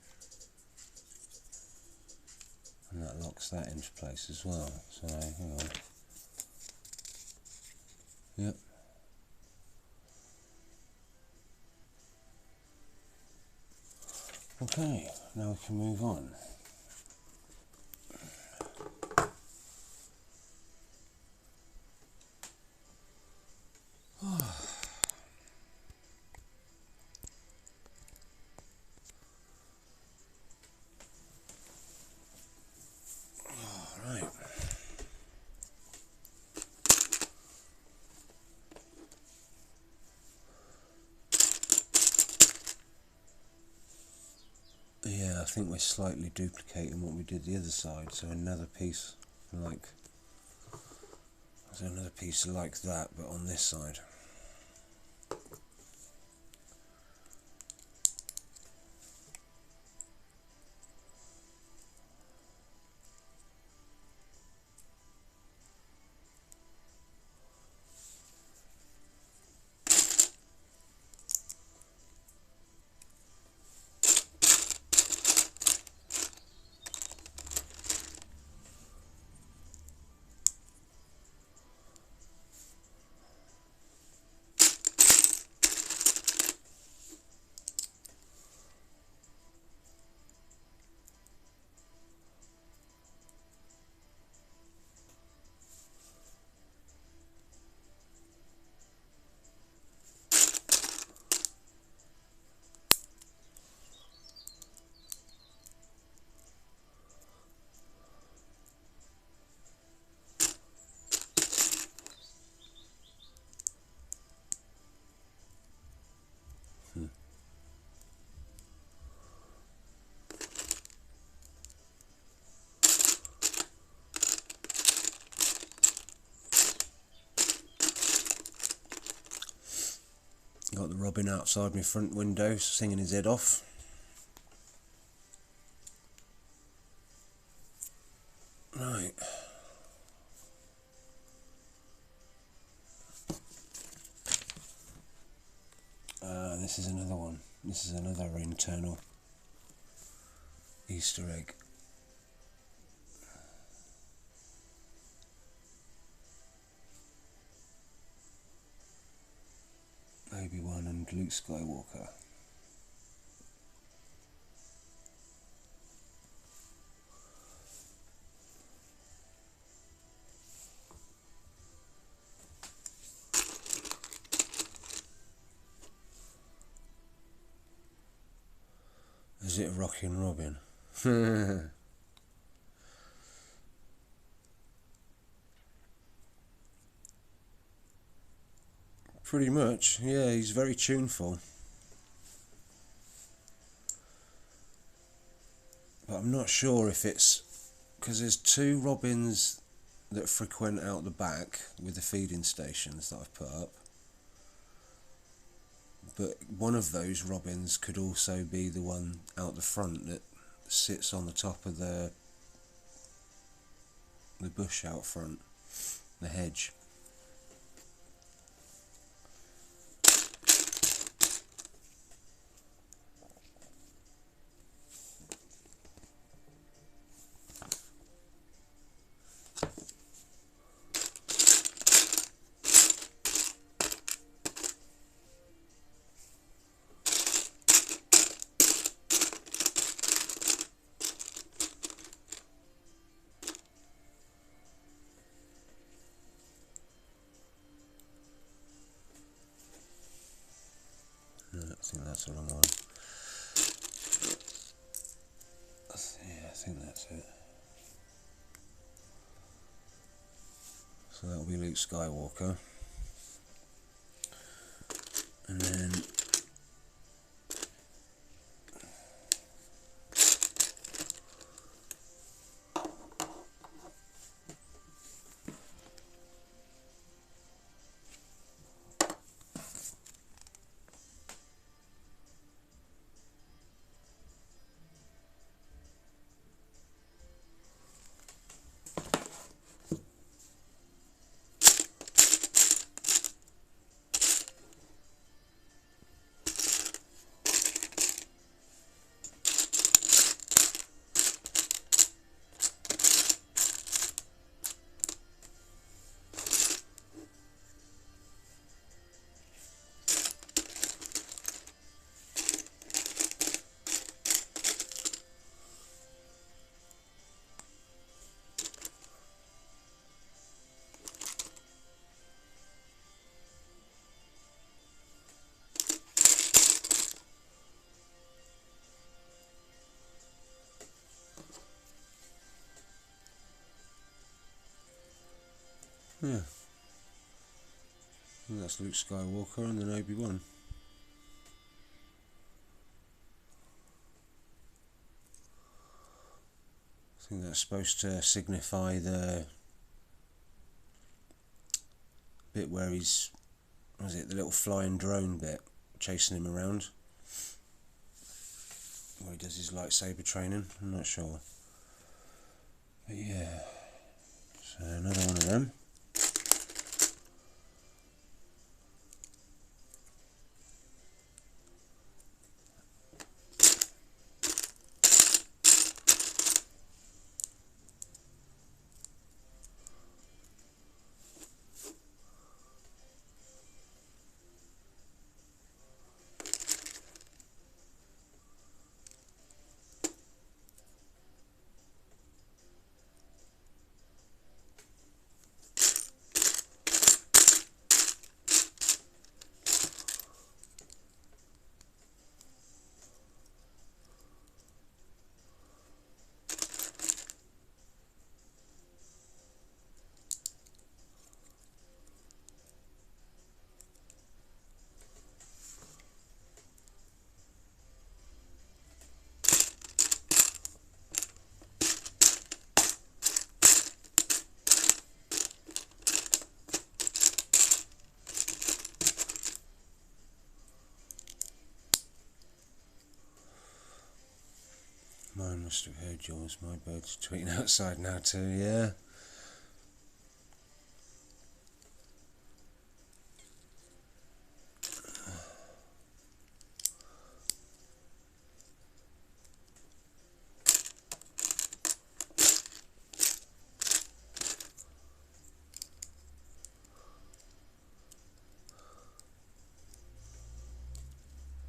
And that locks that into place as well, so hang on. Yep. Okay, now we can move on. Alright. Yeah, I think we're slightly duplicating what we did the other side, so another piece like, so another piece like that, but on this side. Got the robin outside my front window singing his head off. Right. This is another one. This is another internal Easter egg. Obi-Wan and Luke Skywalker. Is it Rockin' Robin? Pretty much, yeah, he's very tuneful. But I'm not sure if it's because there's two robins that frequent out the back with the feeding stations that I've put up. But one of those robins could also be the one out the front that sits on the top of the bush out front, the hedge. I think that's the wrong one. Yeah, I think that's it. So that'll be Luke Skywalker. And then Yeah. And that's Luke Skywalker and then Obi-Wan. I think that's supposed to signify the bit where he's, was it the little flying drone bit, chasing him around, where he does his lightsaber training. I'm not sure, but yeah. So another one of them. Mine must have heard yours. My bird's tweeting outside now too, yeah.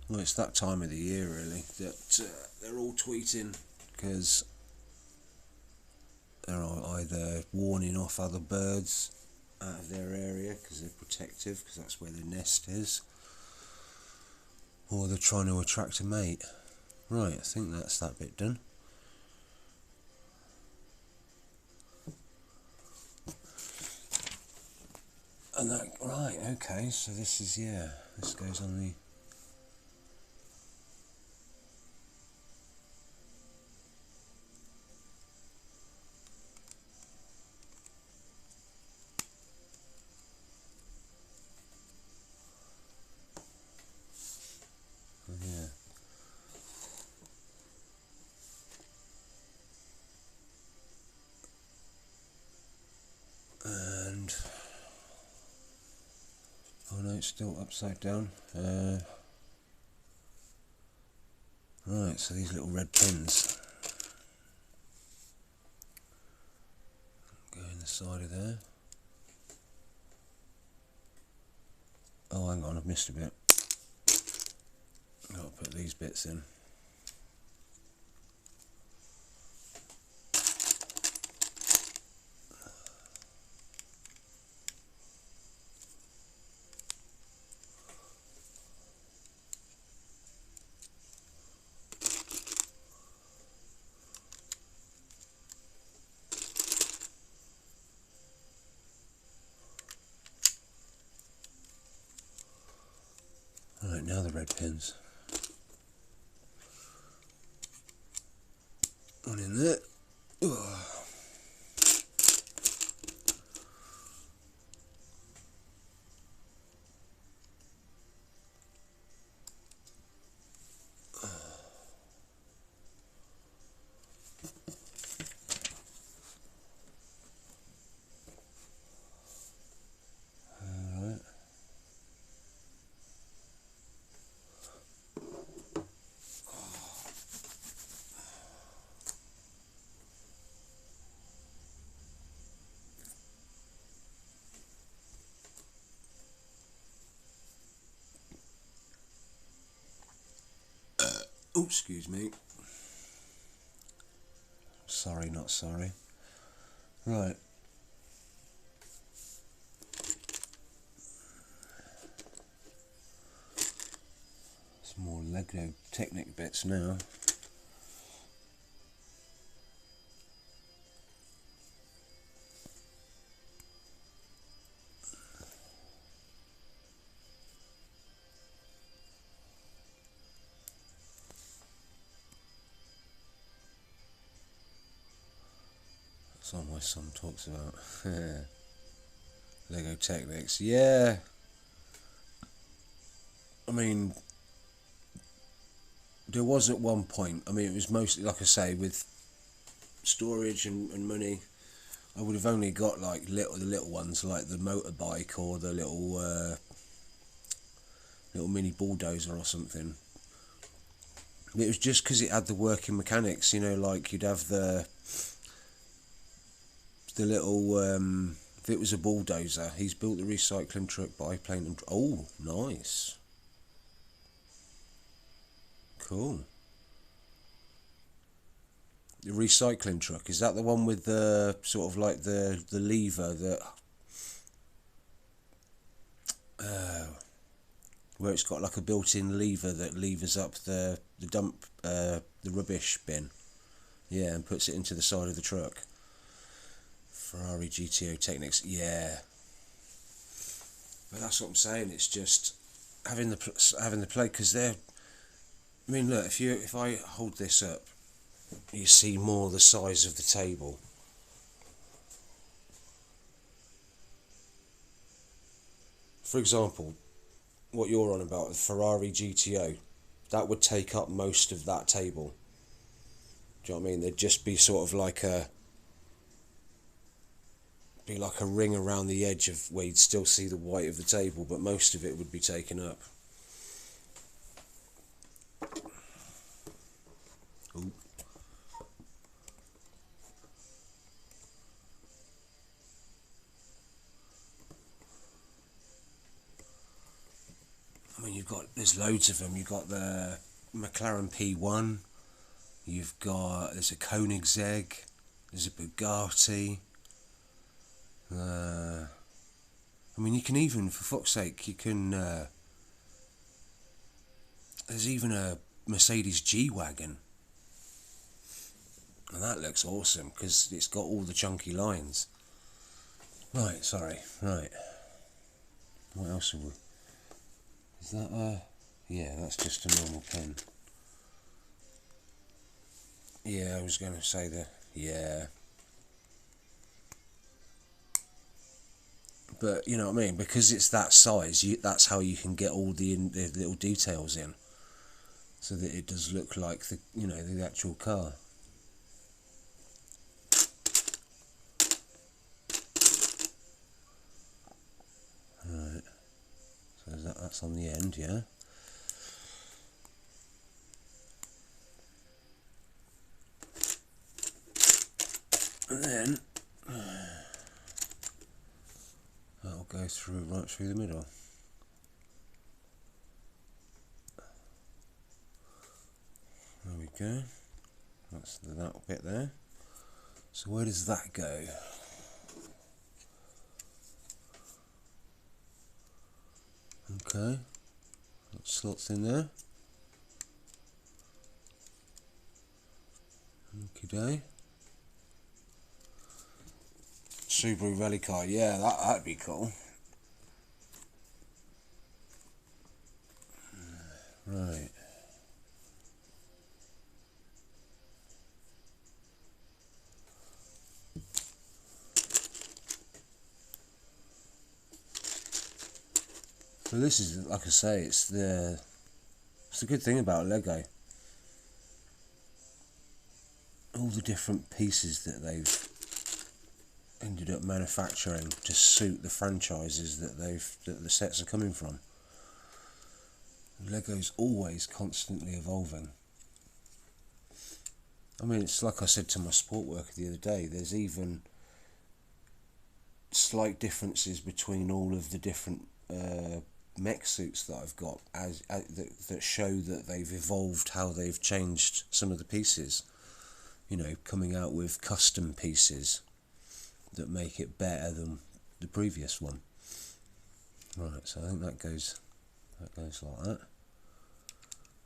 Well, it's that time of the year really that they're all tweeting, because they're either warning off other birds out of their area because they're protective, because that's where their nest is, or they're trying to attract a mate. Right, I think that's that bit done. And that, right, okay, so this is, yeah, this goes on the... yeah. And... oh no, it's still upside down. Right, so these little red pins go in the side of there. Oh, hang on, I've missed a bit. I've got to put these bits in. Right, now the red pins. One in there. Ugh. Alright. Oh, excuse me. Sorry, not sorry. Right. Some more Lego Technic bits now. That's what my son talks about. Lego Technics. Yeah. I mean, there was at one point, I mean, it was mostly, like I say, with storage and money, I would have only got like the little ones, like the motorbike or the little mini bulldozer or something. It was just because it had the working mechanics, you know, like you'd have the little, if it was a bulldozer, he's built the recycling truck by painting. Oh, nice. Cool. The recycling truck, is that the one with the sort of like the lever that where it's got like a built-in lever that levers up the dump the rubbish bin, yeah, and puts it into the side of the truck? Ferrari GTO Technics, yeah. But that's what I'm saying. It's just having the play, because they're. I mean, look, if I hold this up, you see more the size of the table. For example, what you're on about, the Ferrari GTO, that would take up most of that table. Do you know what I mean? There'd just be sort of like a ring around the edge of where you'd still see the white of the table, but most of it would be taken up. Ooh. I mean, there's loads of them. You've got the McLaren P1, there's a Koenigsegg, there's a Bugatti. I mean, you can even, for fuck's sake, there's even a Mercedes G-Wagon. And that looks awesome, because it's got all the chunky lines. Right, sorry, right. What else have we... Is that yeah, that's just a normal pen. Yeah, I was going to say that, yeah. But, you know what I mean, because it's that size, that's how you can get all the little details in, so that it does look like the actual car. Right, so that's on the end, yeah. And then that'll go right through the middle. There we go. That's that bit there. So where does that go? Okay, that slots in there. Okay. Subaru rally car, yeah, that'd be cool. Right. So this is, like I say, it's the good thing about Lego. All the different pieces that they've ended up manufacturing to suit the franchises that the sets are coming from. Lego's always constantly evolving. I mean, it's like I said to my sport worker the other day, there's even slight differences between all of the different mech suits that I've got that show that they've evolved, how they've changed some of the pieces. You know, coming out with custom pieces that make it better than the previous one. Right, so I think that goes like that,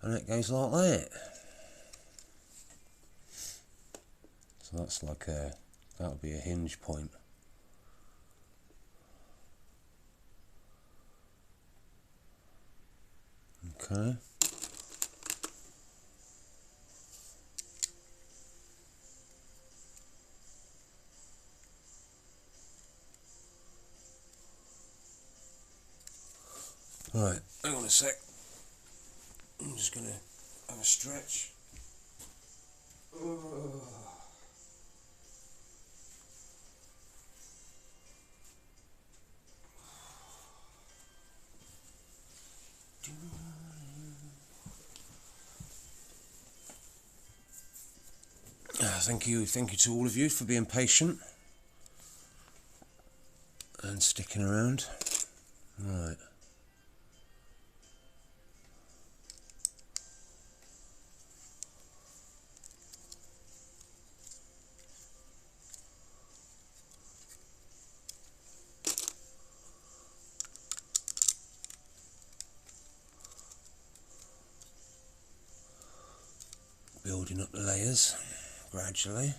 and it goes like that. So that's like that'll be a hinge point. Okay. Right, hang on a sec. I'm just going to have a stretch. Thank you to all of you for being patient and sticking around. Right. Building up the layers gradually.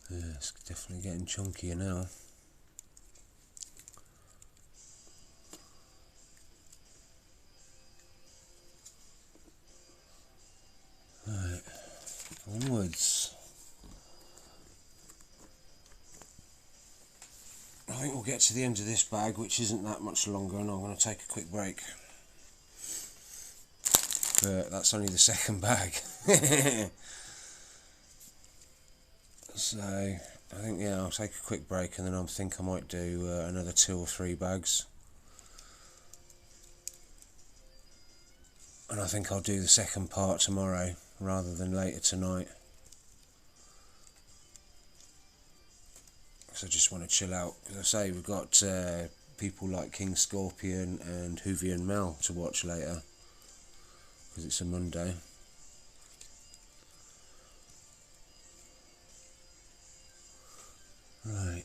Yeah, it's definitely getting chunkier now. Right, onwards. I think we'll get to the end of this bag, which isn't that much longer, and I'm going to take a quick break. But that's only the second bag. So, I think, yeah, I'll take a quick break, and then I think I might do another 2 or 3 bags. And I think I'll do the second part tomorrow, rather than later tonight. Because I just want to chill out. As I say, we've got people like King Scorpion and Hoovian Mel to watch later. Because it's a Monday. Right.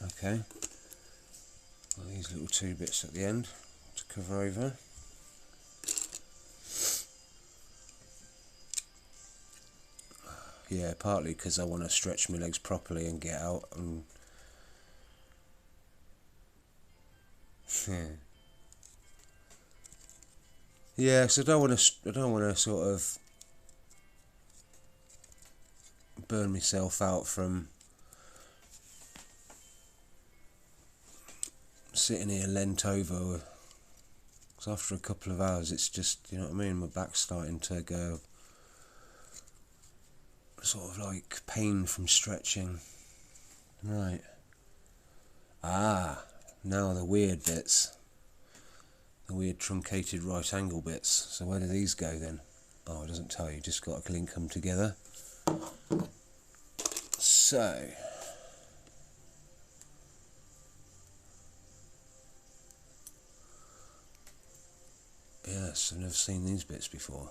Okay. Got these little 2 bits at the end to cover over. Yeah, partly because I want to stretch my legs properly and get out and yeah, so I don't want to sort of burn myself out from sitting here leant over. Because after a couple of hours, it's just, you know what I mean, my back's starting to go sort of like pain from stretching. Right. Ah, now the weird bits. The weird truncated right angle bits. So where do these go then? Oh, it doesn't tell you, just got to link them together. So, yes, I've never seen these bits before.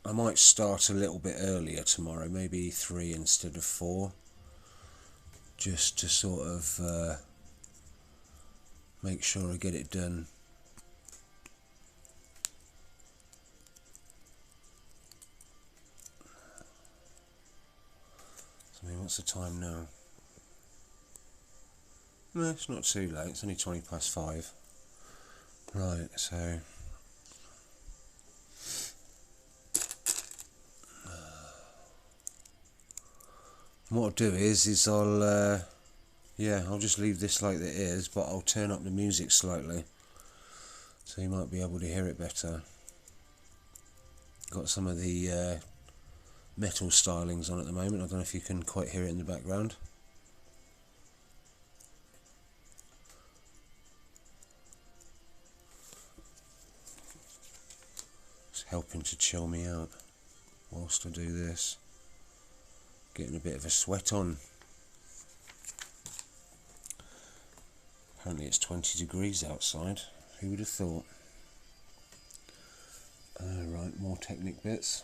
I might start a little bit earlier tomorrow, maybe 3 instead of 4, just to sort of make sure I get it done. So, I mean, what's the time now? No, it's not too late, it's only 20 past 5. Right, so what I'll do is I'll I'll just leave this like it is, but I'll turn up the music slightly so you might be able to hear it better. Got some of the metal stylings on at the moment. I don't know if you can quite hear it in the background. It's helping to chill me out whilst I do this. Getting a bit of a sweat on. Apparently it's 20 degrees outside. Who would have thought? Right, more Technic bits.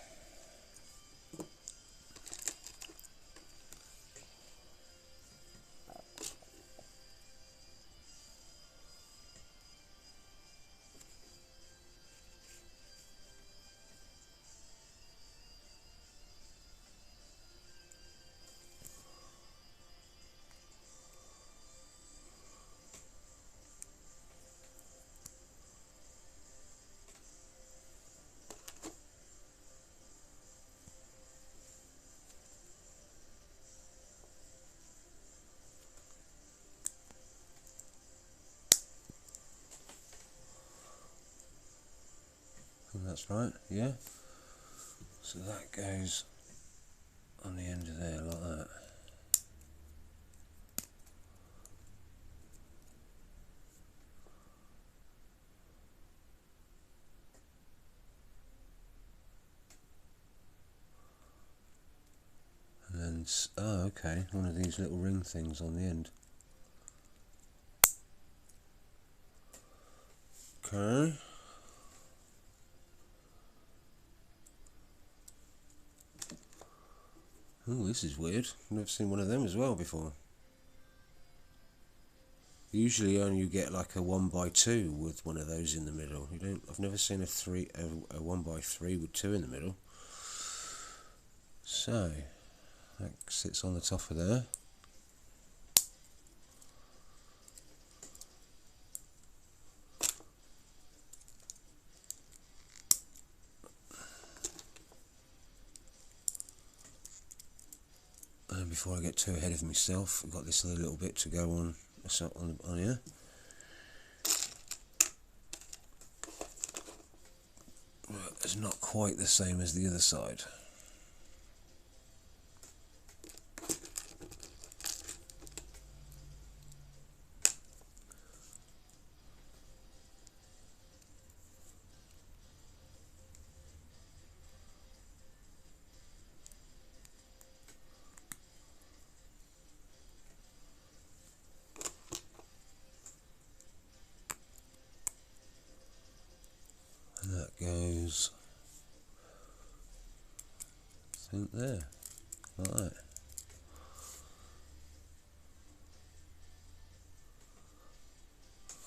And that's right, yeah. So that goes on the end of there like that. And then, oh okay, one of these little ring things on the end. Okay. Oh, this is weird. I've never seen one of them as well before. Usually only you get like a 1x2 with one of those in the middle. You don't. I've never seen a 1x3 with two in the middle. So that sits on the top of there. And before I get too ahead of myself, I've got this other little bit to go on here. Well, it's not quite the same as the other side. And that goes, I think there, like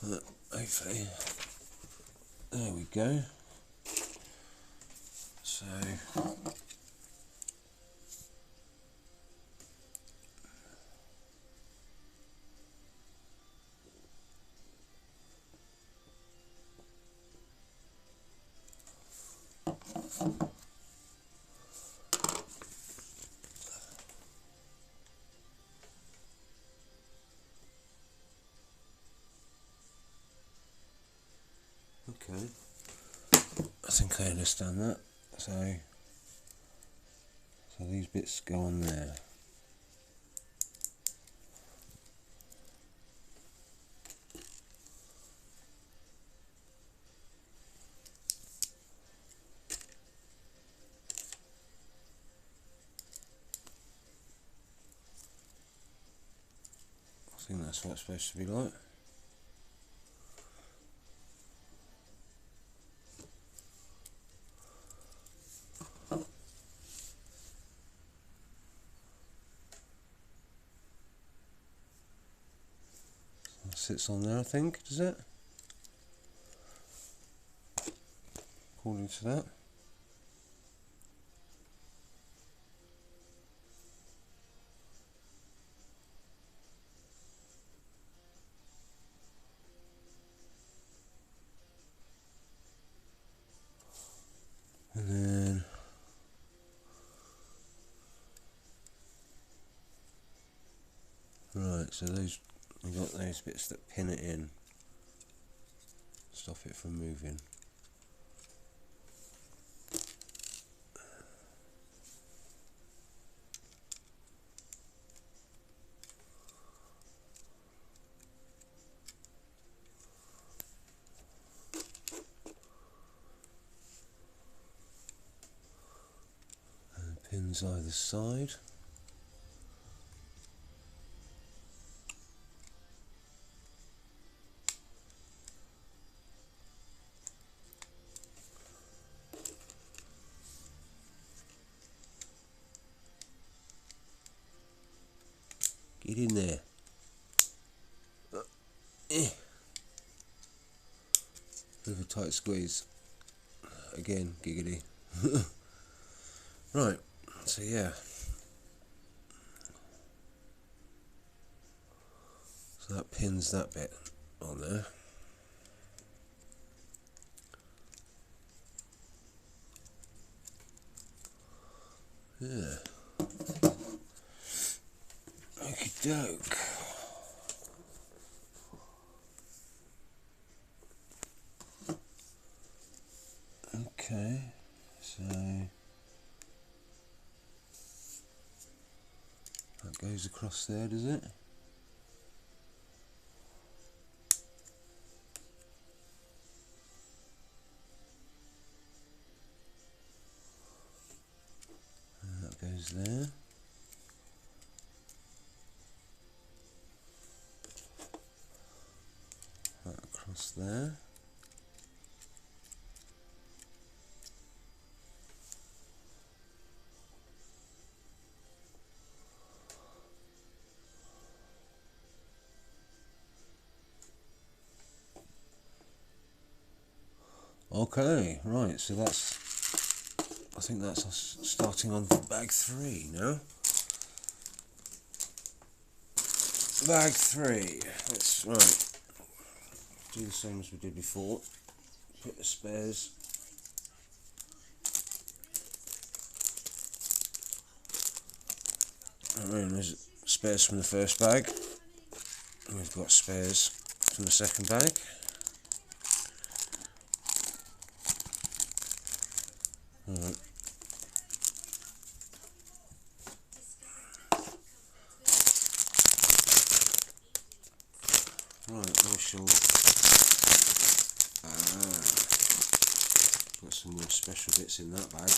that. Hopefully, there we go. So, okay, I think I understand that. So these bits go on there. I think that's what it's supposed to be like. That sits on there, I think, does it? According to that. And then right, so those, we've got those bits that pin it in, stop it from moving. And pins either side. Get in there. Bit of a tight squeeze. Again, giggity. Right, so yeah. So that pins that bit on there. Yeah. Okie doke. Okay, so that goes across there, does it? And that goes there. That across there. Okay, right, so that's, I think that's us starting on bag 3 now. Bag 3, let's, right, do the same as we did before, put the spares, and there's spares from the first bag, and we've got spares from the second bag. Alright. Right, we shall got some more special bits in that bag.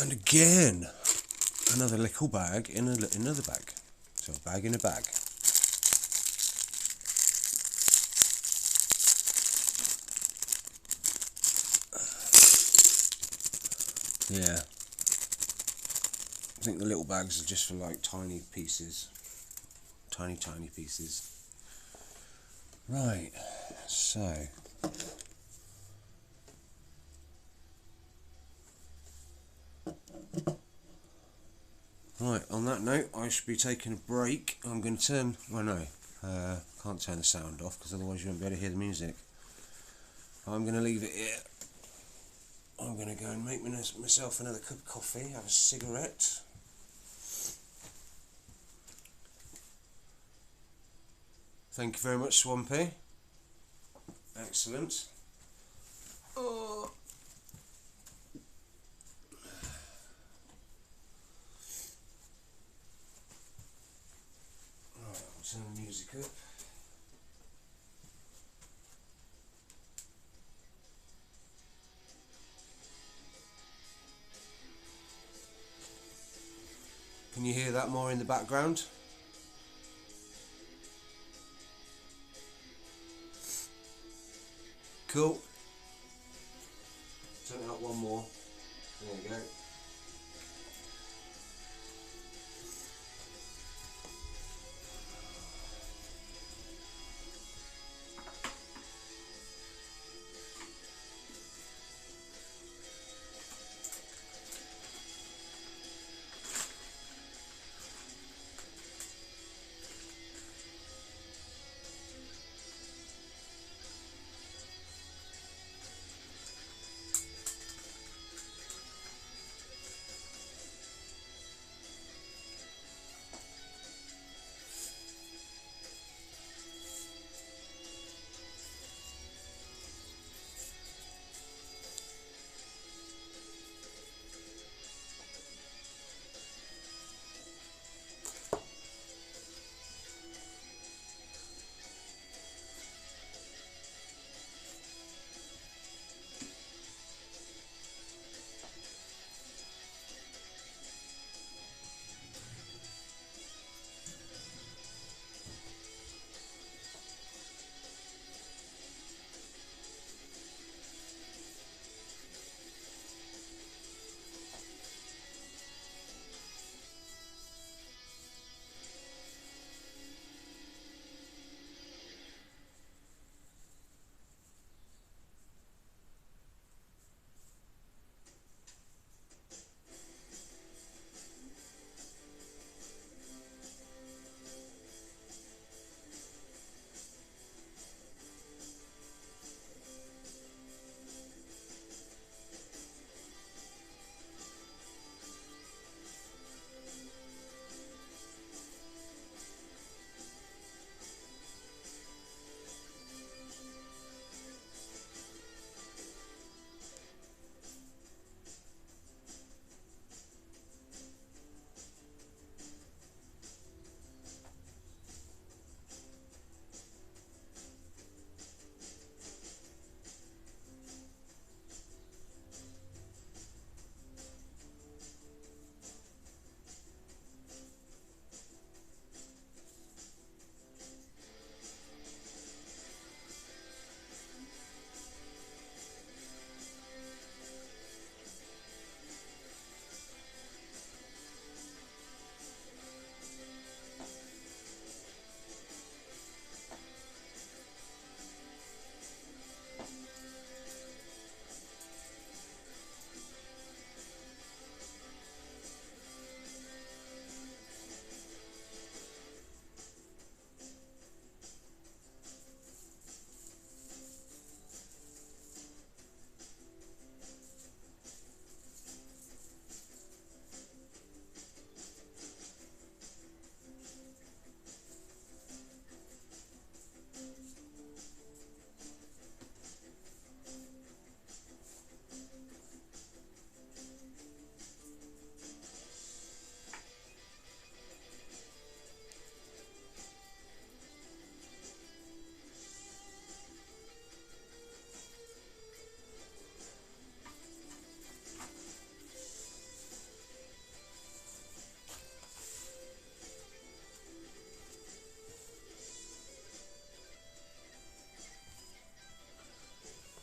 And again, another little bag in another bag. So a bag in a bag. Yeah. I think the little bags are just for like tiny pieces. Tiny pieces. Right, so right, on that note, I should be taking a break. I'm going to turn, well no, can't turn the sound off because otherwise you won't be able to hear the music. I'm going to leave it here. I'm going to go and make myself another cup of coffee, have a cigarette. Thank you very much, Swampy. Excellent. Oh. Right, I'll turn the music up. Can you hear that more in the background? Cool. Turn it up one more. There you go.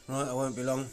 Right, I won't be long.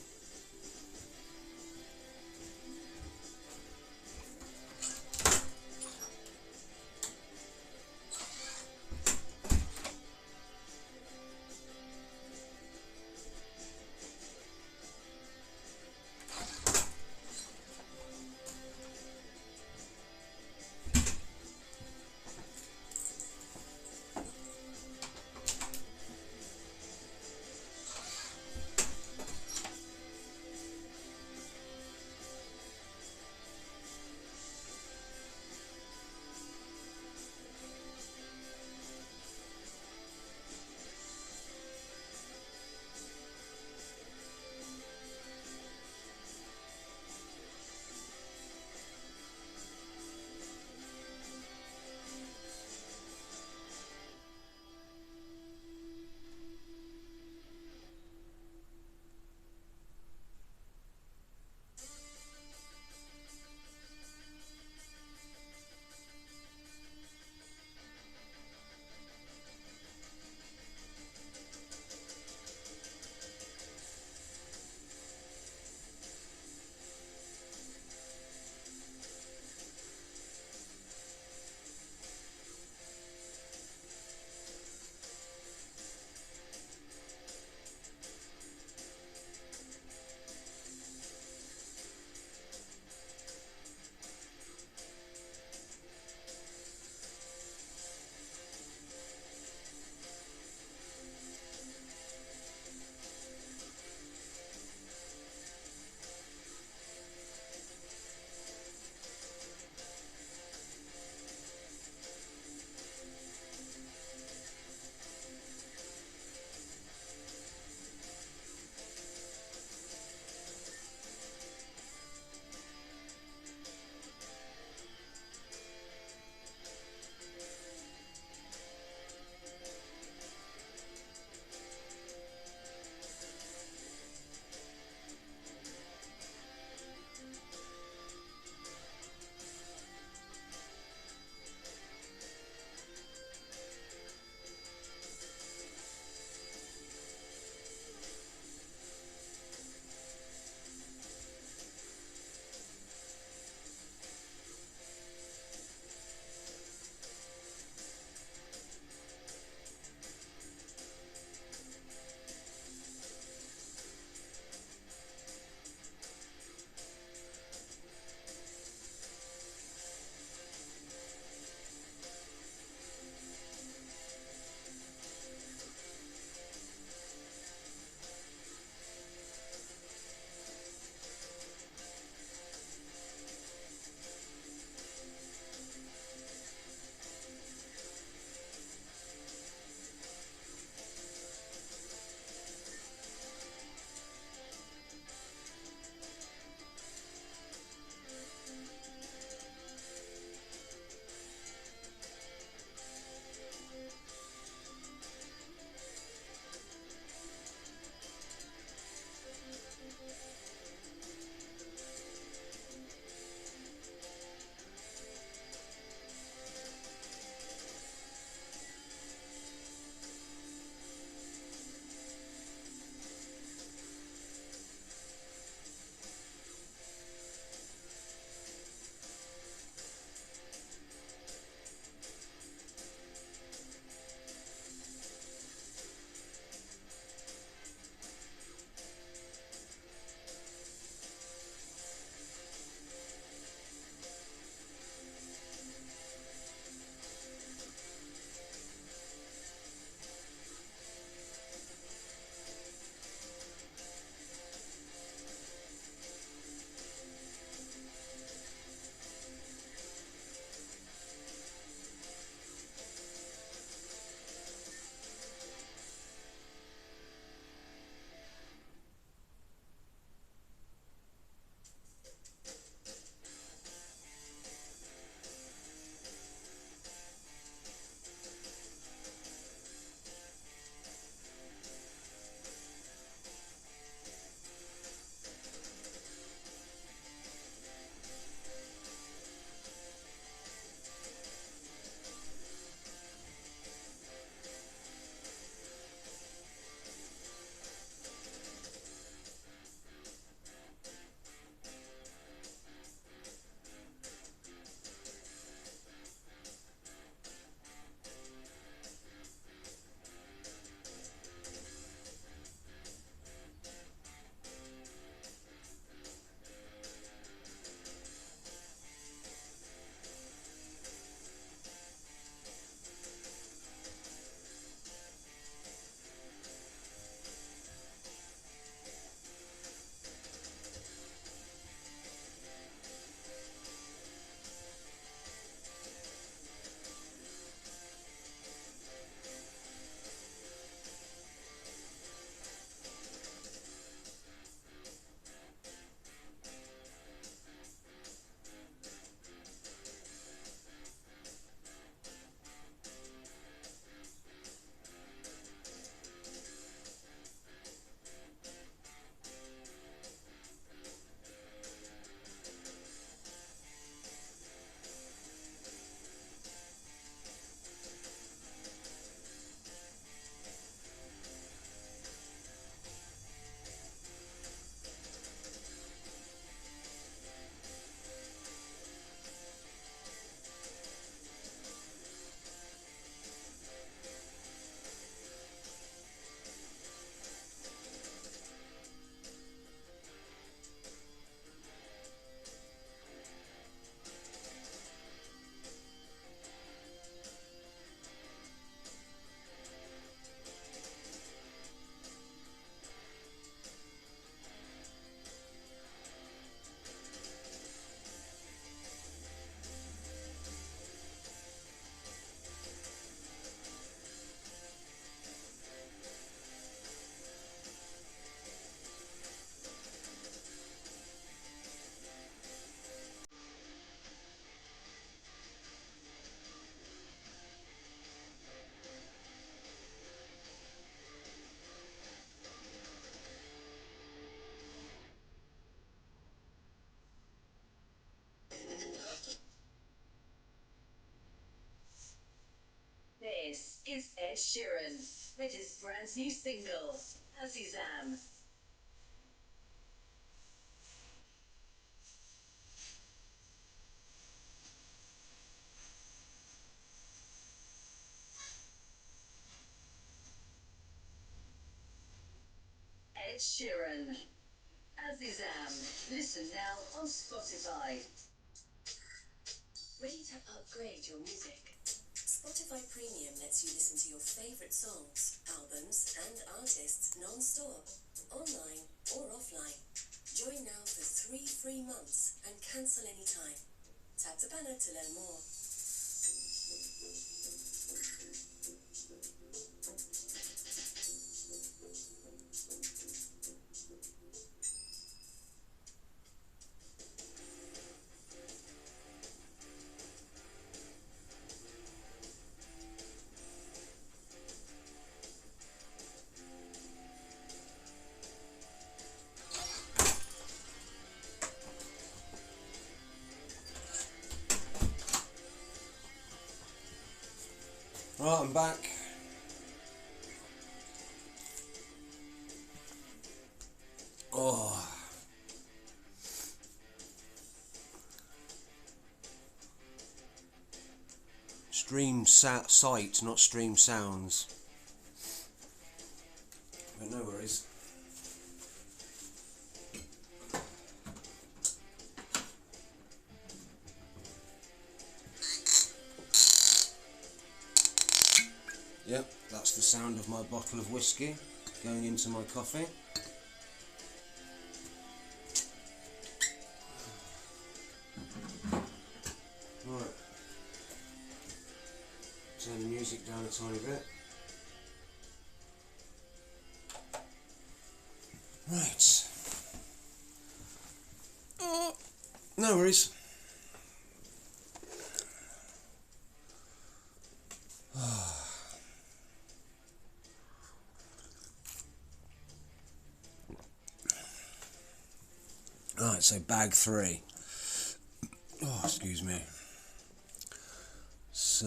is Ed Sheeran with his brand new single, Azizam. Ed Sheeran, Azizam. Listen now on Spotify. Ready to upgrade your music? Spotify Premium lets you listen to your favourite songs, albums and artists non-stop, online or offline. Join now for 3 free months and cancel anytime. Tap the banner to learn more. Right, I'm back. Oh. Stream sight, not stream sounds. But no worries. Yep, that's the sound of my bottle of whiskey going into my coffee. Right, turn the music down a tiny bit. Right. No worries. Right, so bag 3. Oh, excuse me. So,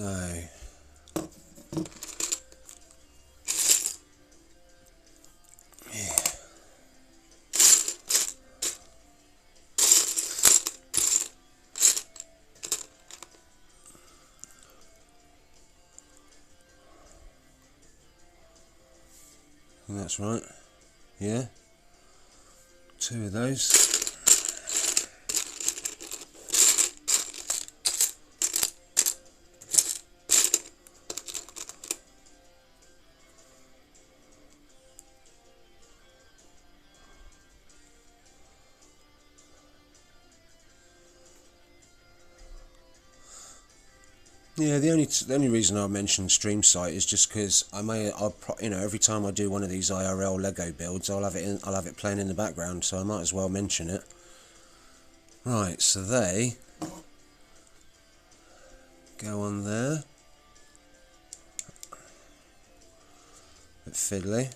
yeah. That's right. Yeah. 2 of those. Yeah, the only reason I mention stream site is just because every time I do one of these IRL Lego builds, I'll have it playing in the background, so I might as well mention it. Right, so they go on there. Bit fiddly.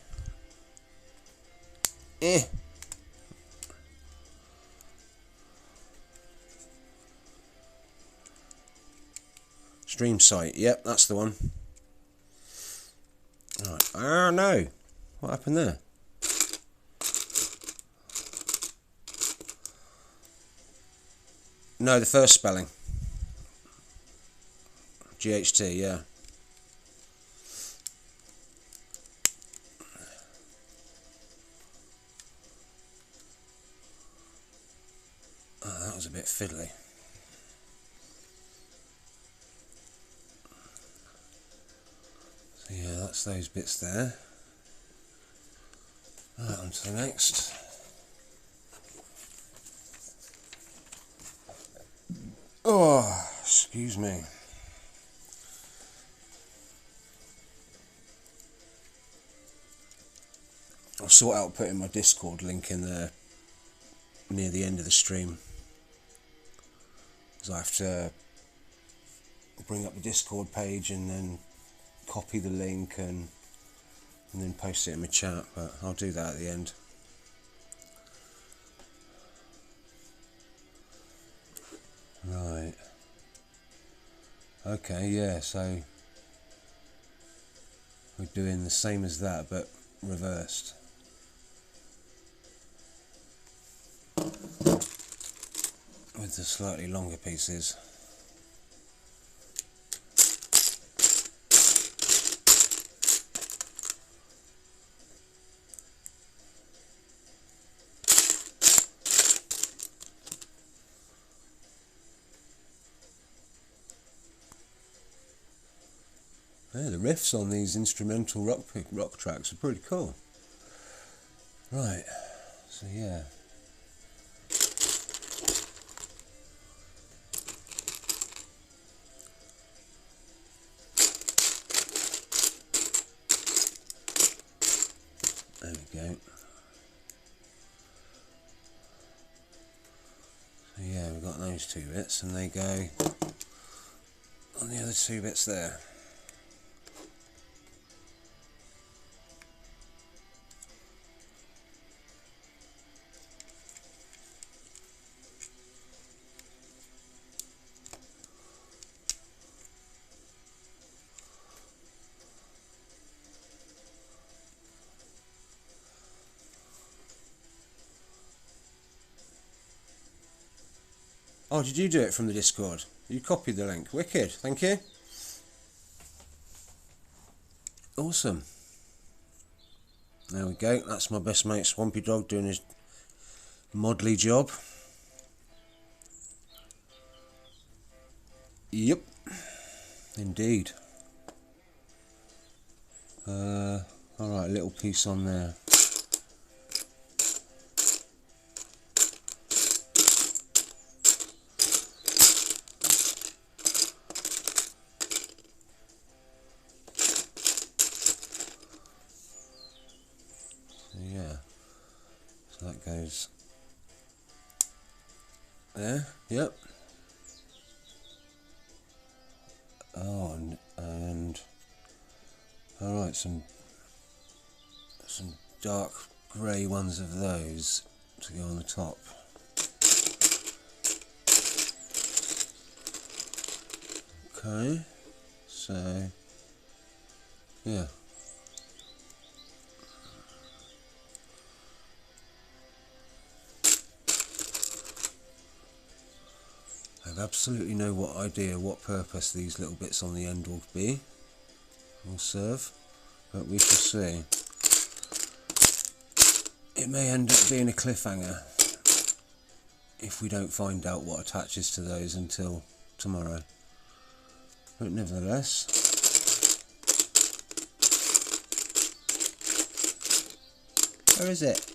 Stream site, yep, that's the one. Right. Oh no, what happened there? No, the first spelling. GHT, yeah. Oh, that was a bit fiddly. So yeah, that's those bits there. Right, on to the next. Oh, excuse me. I'll sort out putting my Discord link in there near the end of the stream, because I have to bring up the Discord page and then copy the link and then post it in my chat, but I'll do that at the end. Right. Okay, yeah, so we're doing the same as that but reversed. With the slightly longer pieces. Yeah, the riffs on these instrumental rock tracks are pretty cool. Right, so yeah. There we go. So yeah, we've got those two bits and they go on the other two bits there. Oh, did you do it from the Discord? You copied the link. Wicked, thank you. Awesome. There we go. That's my best mate Swampy Dog doing his modly job. Yep. Indeed. Alright, a little piece on there. Yeah, so that goes there, yep. Oh, and alright, some dark grey ones of those to go on the top. Okay, so yeah. I have absolutely no idea what purpose these little bits on the end will serve, but we shall see. It may end up being a cliffhanger if we don't find out what attaches to those until tomorrow. But nevertheless, where is it?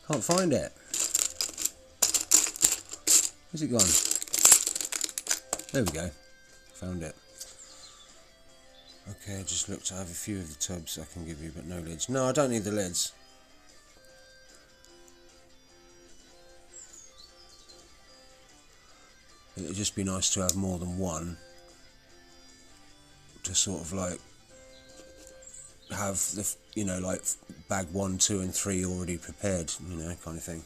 Can't find it. Where's it gone? There we go. Found it. Okay, I just looked. I have a few of the tubs I can give you, but no lids. No, I don't need the lids. It'd just be nice to have more than one to sort of like have the, you know, like bag 1, 2 and 3 already prepared, you know, kind of thing.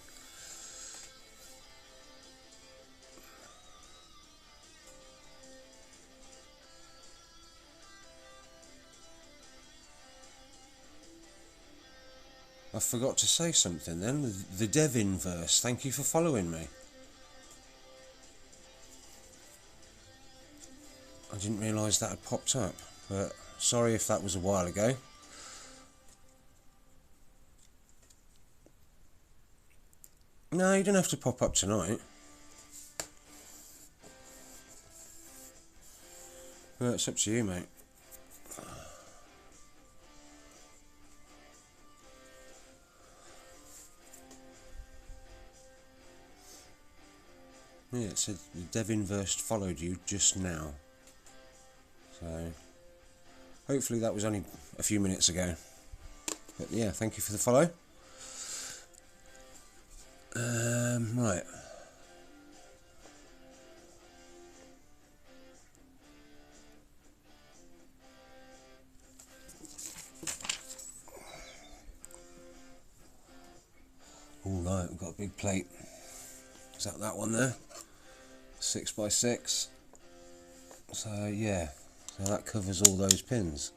I forgot to say something then. The Devin verse, thank you for following me. I didn't realise that had popped up, but sorry if that was a while ago. No, you don't have to pop up tonight. Well, it's up to you, mate. Yeah, it said the Devin verse followed you just now. So, hopefully that was only a few minutes ago. But yeah, thank you for the follow. Right. Right, we've got a big plate. Is that one there? 6x6. So yeah, so that covers all those pins.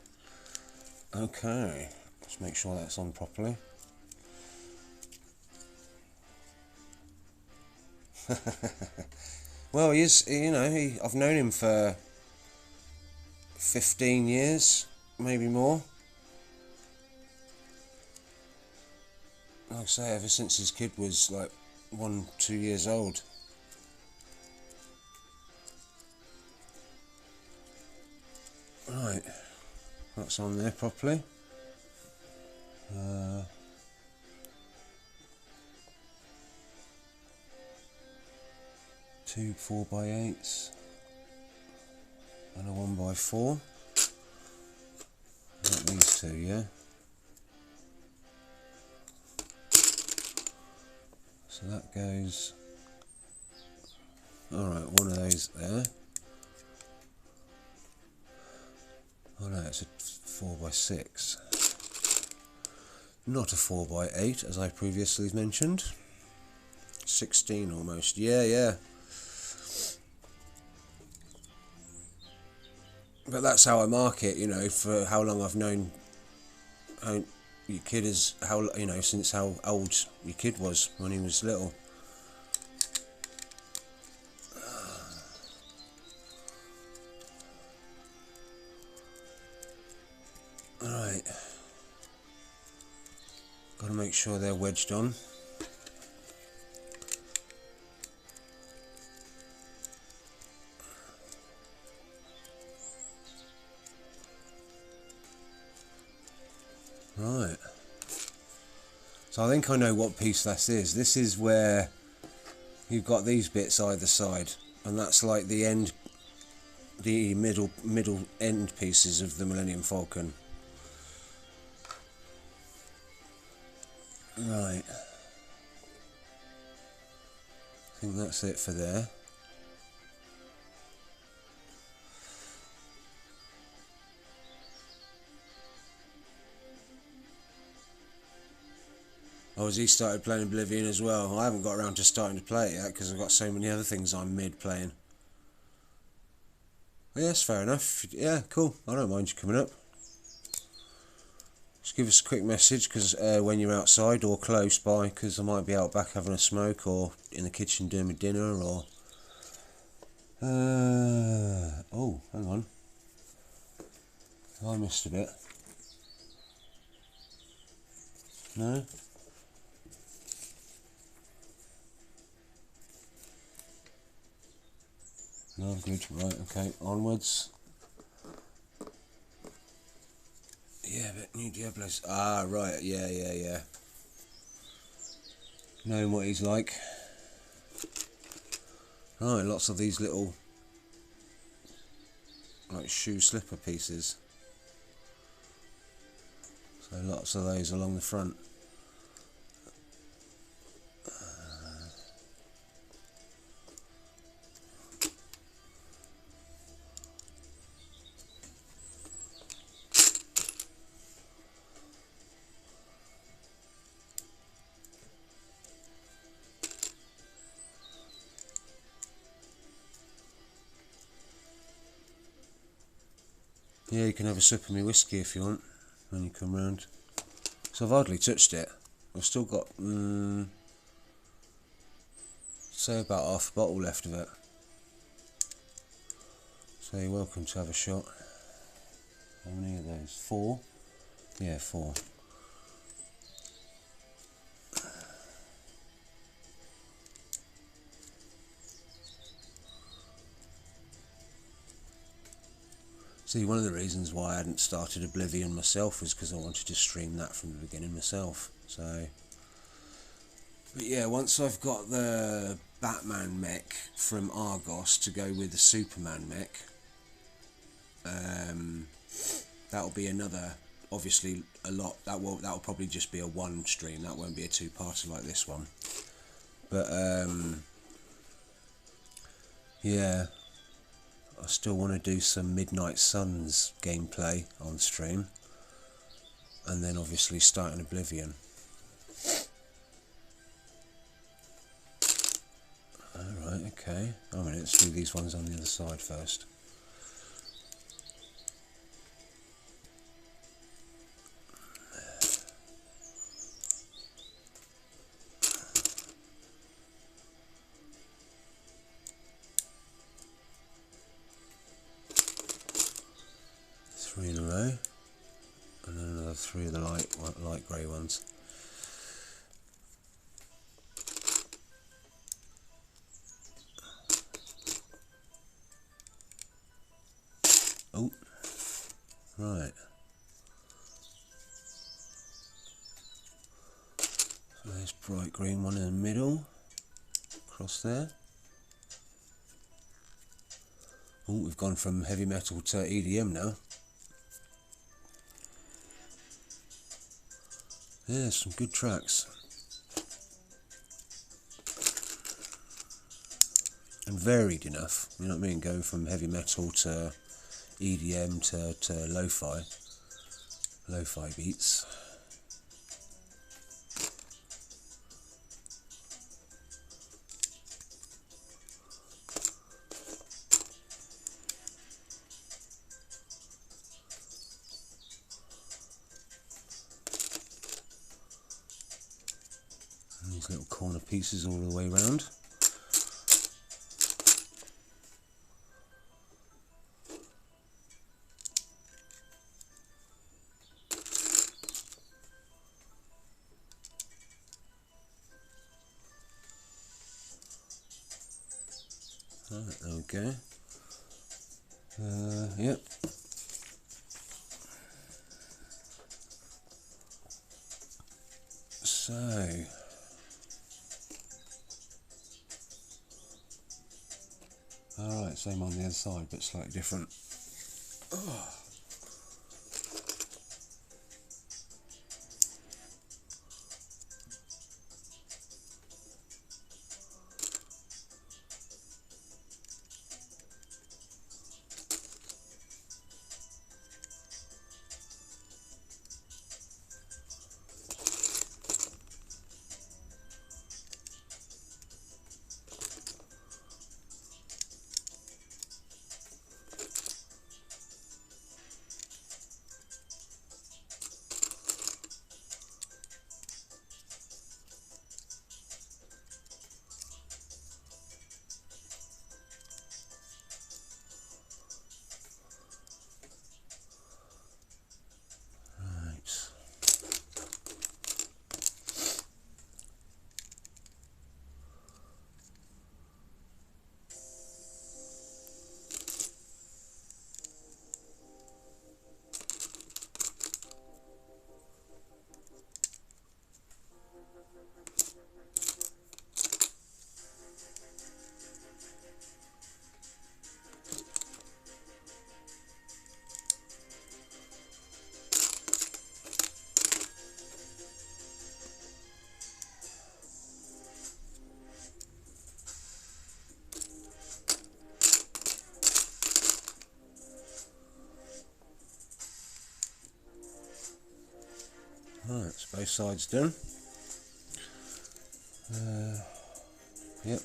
Okay, let's make sure that's on properly. Well, he is, you know, I've known him for 15 years, maybe more. Like I say, ever since his kid was like 1-2 years old. Right, that's on there properly. Two 4x8s and a 1x4. Not these two, yeah. So that goes. Alright, one of those there. Oh no, it's a 4x6. Not a 4x8 as I previously mentioned. 16 almost, yeah. But that's how I mark it, you know, for how long I've known how your kid is, how, you know, since how old your kid was when he was little. Alright. Got to make sure they're wedged on. Right. So I think I know what piece that is. This is where you've got these bits either side, and that's like the end, the middle end pieces of the Millenium Falcon. Right. I think that's it for there. Oh, has he started playing Oblivion as well? I haven't got around to starting to play it yet because I've got so many other things I'm mid playing. Well, yes, fair enough. Yeah, cool. I don't mind you coming up. Just give us a quick message because when you're outside or close by, because I might be out back having a smoke or in the kitchen doing my dinner or... oh, hang on. I missed a bit. No? No, good. Right, okay. Onwards. Yeah, but new Diablos. Ah, right. Yeah. Knowing what he's like. Right, lots of these little like shoe slipper pieces. So lots of those along the front. Yeah, you can have a sip of my whiskey if you want when you come round. So I've hardly touched it. I've still got, say about half a bottle left of it. So you're welcome to have a shot. How many of those? 4? Yeah, 4. See, one of the reasons why I hadn't started Oblivion myself was because I wanted to stream that from the beginning myself. So, but yeah, once I've got the Batman mech from Argos to go with the Superman mech, that'll be another, obviously a lot. That'll probably just be a one stream. That won't be a two-parter like this one. But yeah. I still want to do some Midnight Suns gameplay on stream, and then obviously start an Oblivion. Let's do these ones on the other side first. Three in a row, and then another three of the light grey ones. Oh, right. So there's bright green one in the middle, across there. Oh, we've gone from heavy metal to EDM now. Yeah, some good tracks. And varied enough, you know what I mean, going from heavy metal to EDM to lo-fi beats. And these little corner pieces all the way around. Right, okay. Yep. So, alright, same on the other side, but slightly different. Oh. Right, so both sides done. Yep.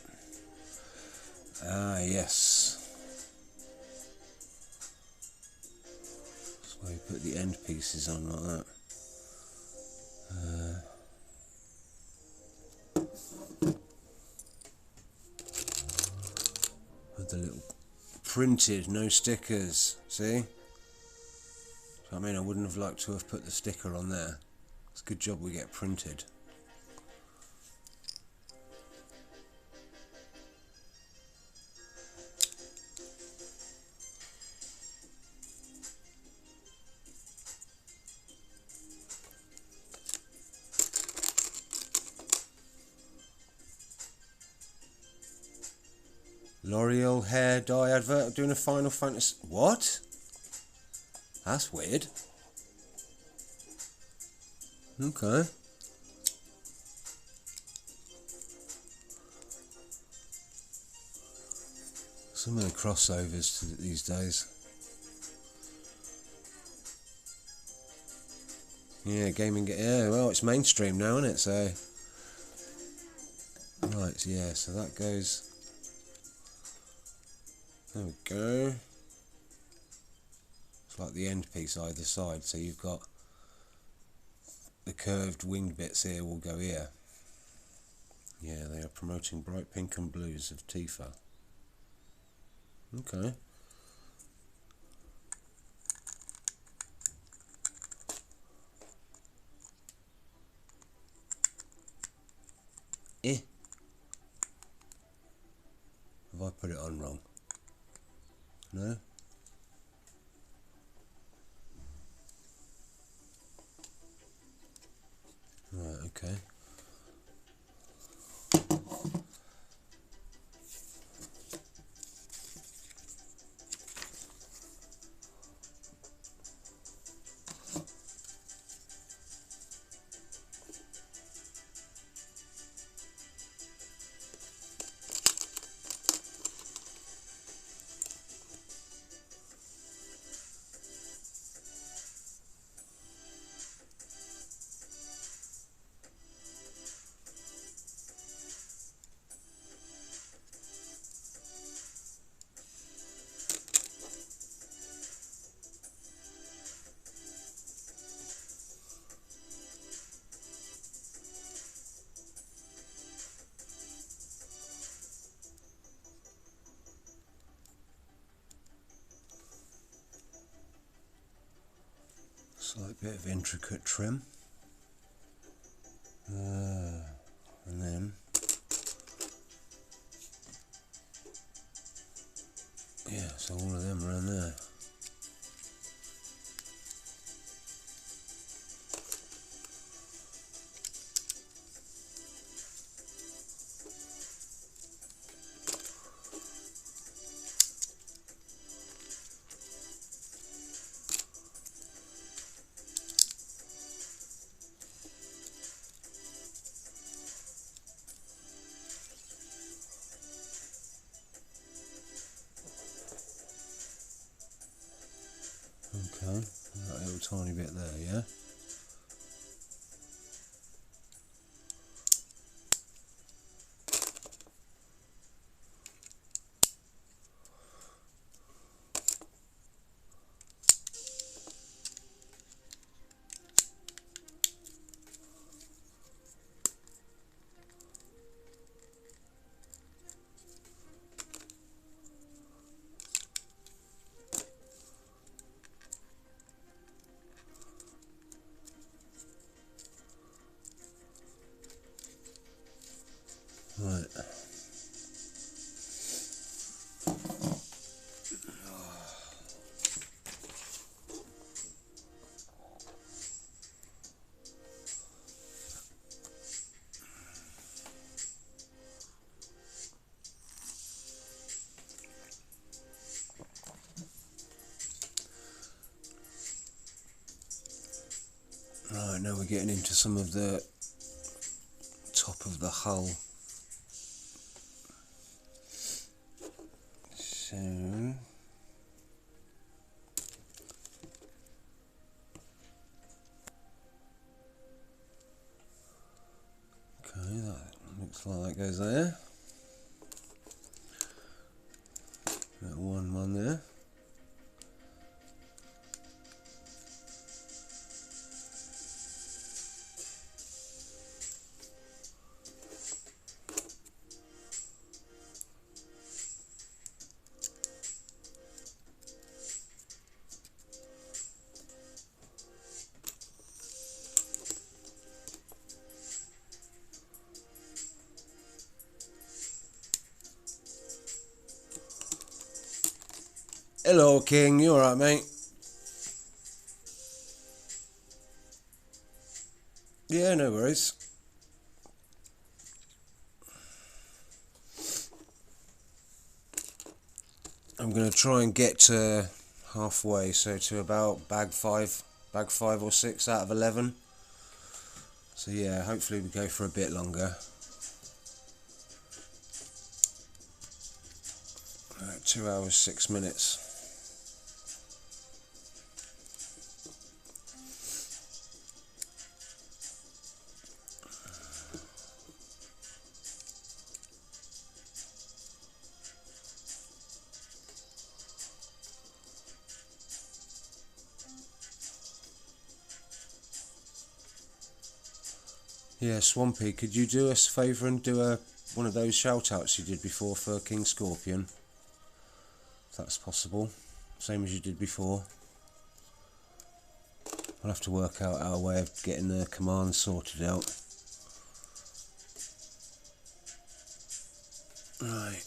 Ah, yes. So you put the end pieces on like that. With the little printed, no stickers. See? So, I mean, I wouldn't have liked to have put the sticker on there. It's a good job we get printed. L'Oreal hair dye advert doing a Final Fantasy. What? That's weird. Okay. Some of the crossovers these days. Yeah, gaming. Yeah, well, it's mainstream now, isn't it? So, right, yeah. So that goes There we go. It's like the end piece either side, so you've got the curved winged bits here will go here. Yeah, they are promoting bright pink and blues of Tifa. Okay. Have I put it on wrong? No? Right, okay. Slight bit of intricate trim. And then, yeah, so all of them around there. Okay, that little tiny bit there, yeah? Right. Right, now we're getting into some of the top of the hull. So, okay, that looks like that goes there. That one there. Hello, King. You alright, mate? Yeah, no worries. I'm going to try and get to halfway, so to about bag 5 or 6 out of 11. So yeah, hopefully we go for a bit longer. 2 hours 6 minutes. Yeah, Swampy, could you do us a favour and do one of those shout-outs you did before for King Scorpion? If that's possible. Same as you did before. I'll have to work out our way of getting the commands sorted out. Right.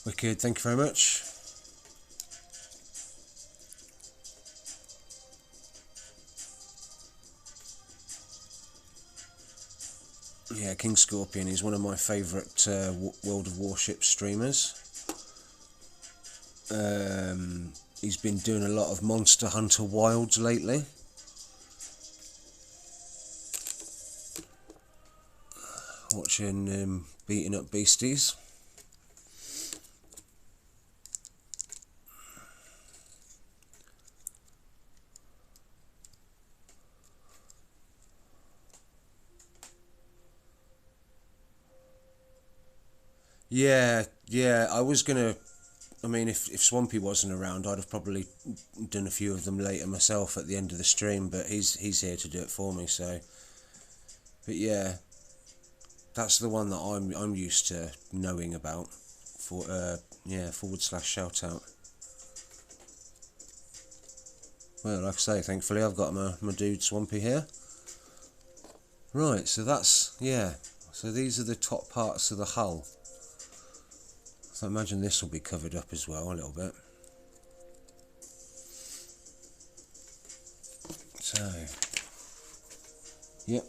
Wicked, thank you very much. Yeah, King Scorpion is one of my favourite World of Warships streamers. He's been doing a lot of Monster Hunter Wilds lately. Watching beating up beasties. Yeah, I was gonna. I mean, if Swampy wasn't around, I'd have probably done a few of them later myself at the end of the stream. But he's here to do it for me. So, but yeah, that's the one that I'm used to knowing about. For yeah, / shout out. Well, like I say, thankfully I've got my dude Swampy here. Right, so that's So these are the top parts of the hull. So I imagine this will be covered up as well a little bit. So, yep.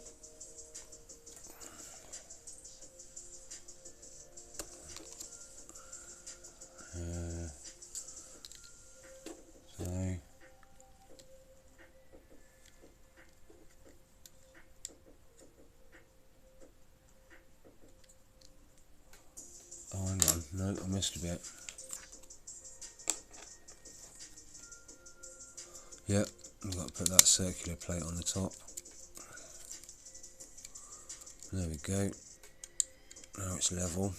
So, oh, hang on, no, I missed a bit. Yep, I've got to put that circular plate on the top. There we go. Now it's level.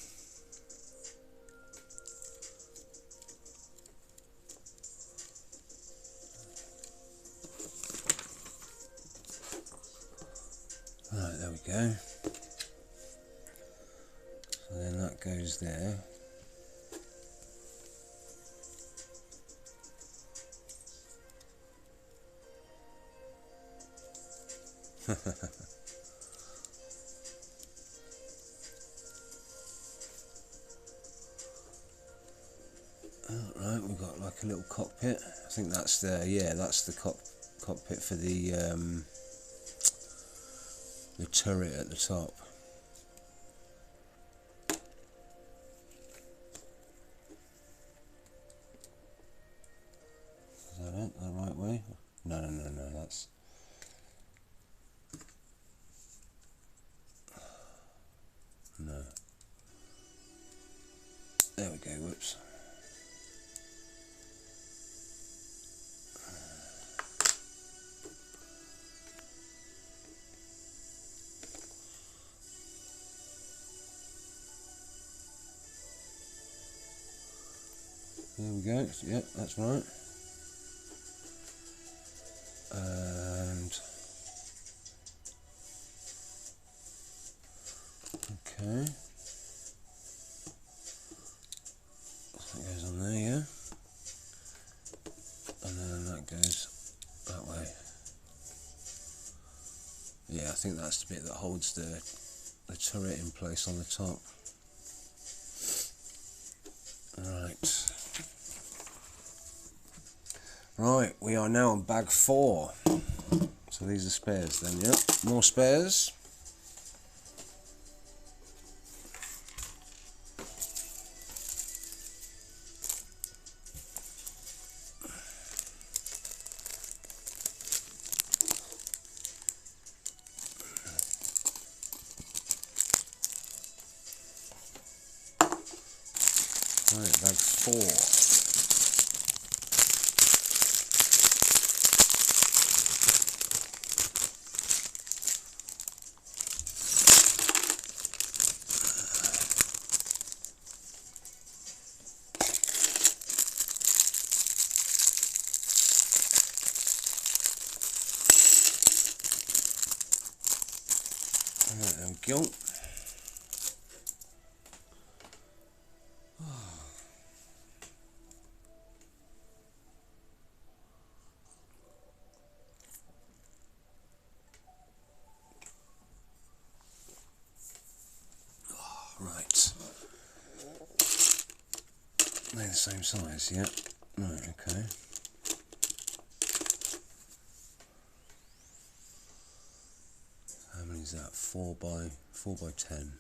Right, there we go. So then that goes there. Alright, we've got like a little cockpit. I think that's that's the cockpit for the turret at the top. Is that it? The right way? No, that's... No. There we go, whoops. There we go, yep, that's right. And... okay. So that goes on there, yeah. And then that goes that way. Yeah, I think that's the bit that holds the turret in place on the top. Right, we are now on bag 4. So these are spares then, yep. More spares. Right, bag 4. Right, there we go. Right. They're the same size, yeah. Right, okay. How many is that? 4 by 10.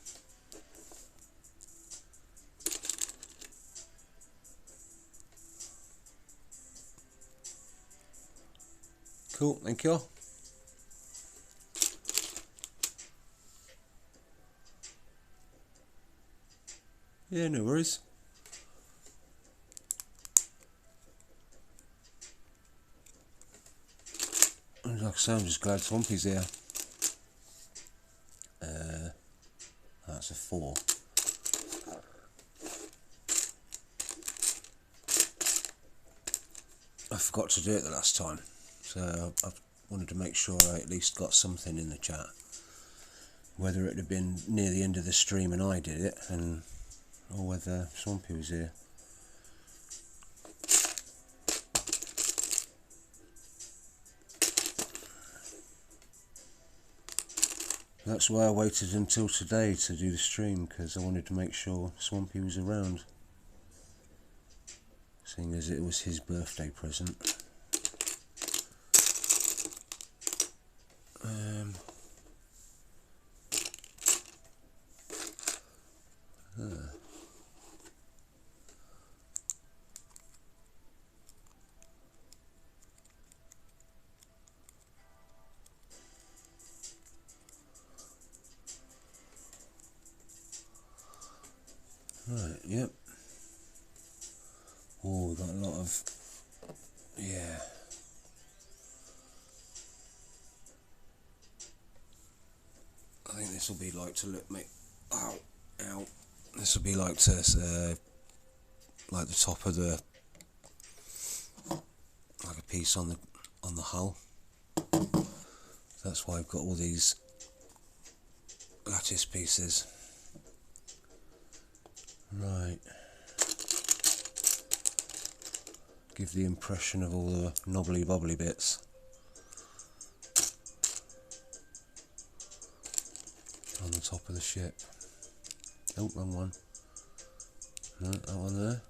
Cool, thank you. Yeah, no worries. And like I say, I'm just glad Swampy's here. That's a 4. I forgot to do it the last time, so I wanted to make sure I at least got something in the chat. Whether it had been near the end of the stream and I did it, or whether Swampy was here. That's why I waited until today to do the stream, because I wanted to make sure Swampy was around, seeing as it was his birthday present. Right, yep. Oh, we've got a lot of... yeah. I think this will be like to look, mate. Ow, ow. This will be like to, like the top of the, like a piece on the hull. That's why I've got all these lattice pieces. Right. Give the impression of all the knobbly bobbly bits on the top of the ship. Oh, wrong one. No, that one there.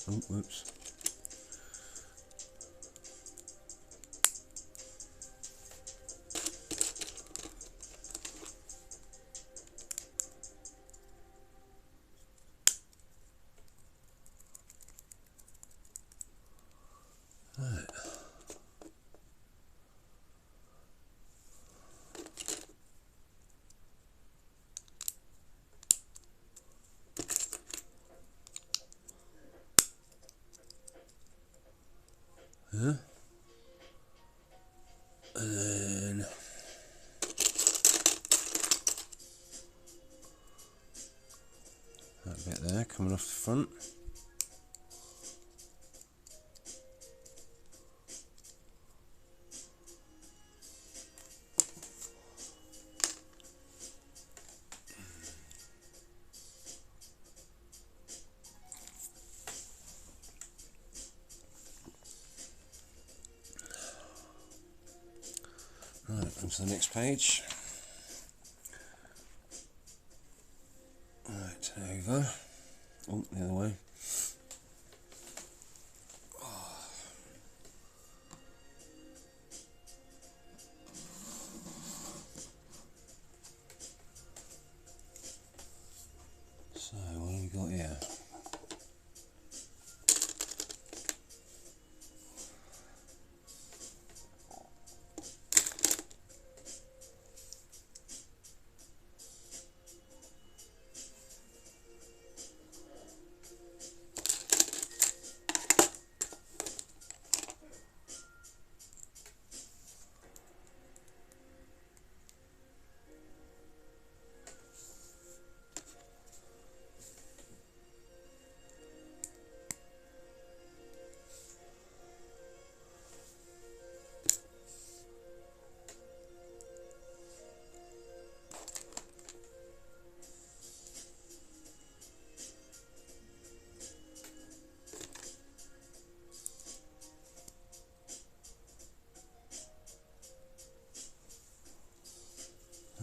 Oh, whoops. A bit there coming off the front. Right, onto the next page. Right, over. Oh, the other way. So, what have we got here?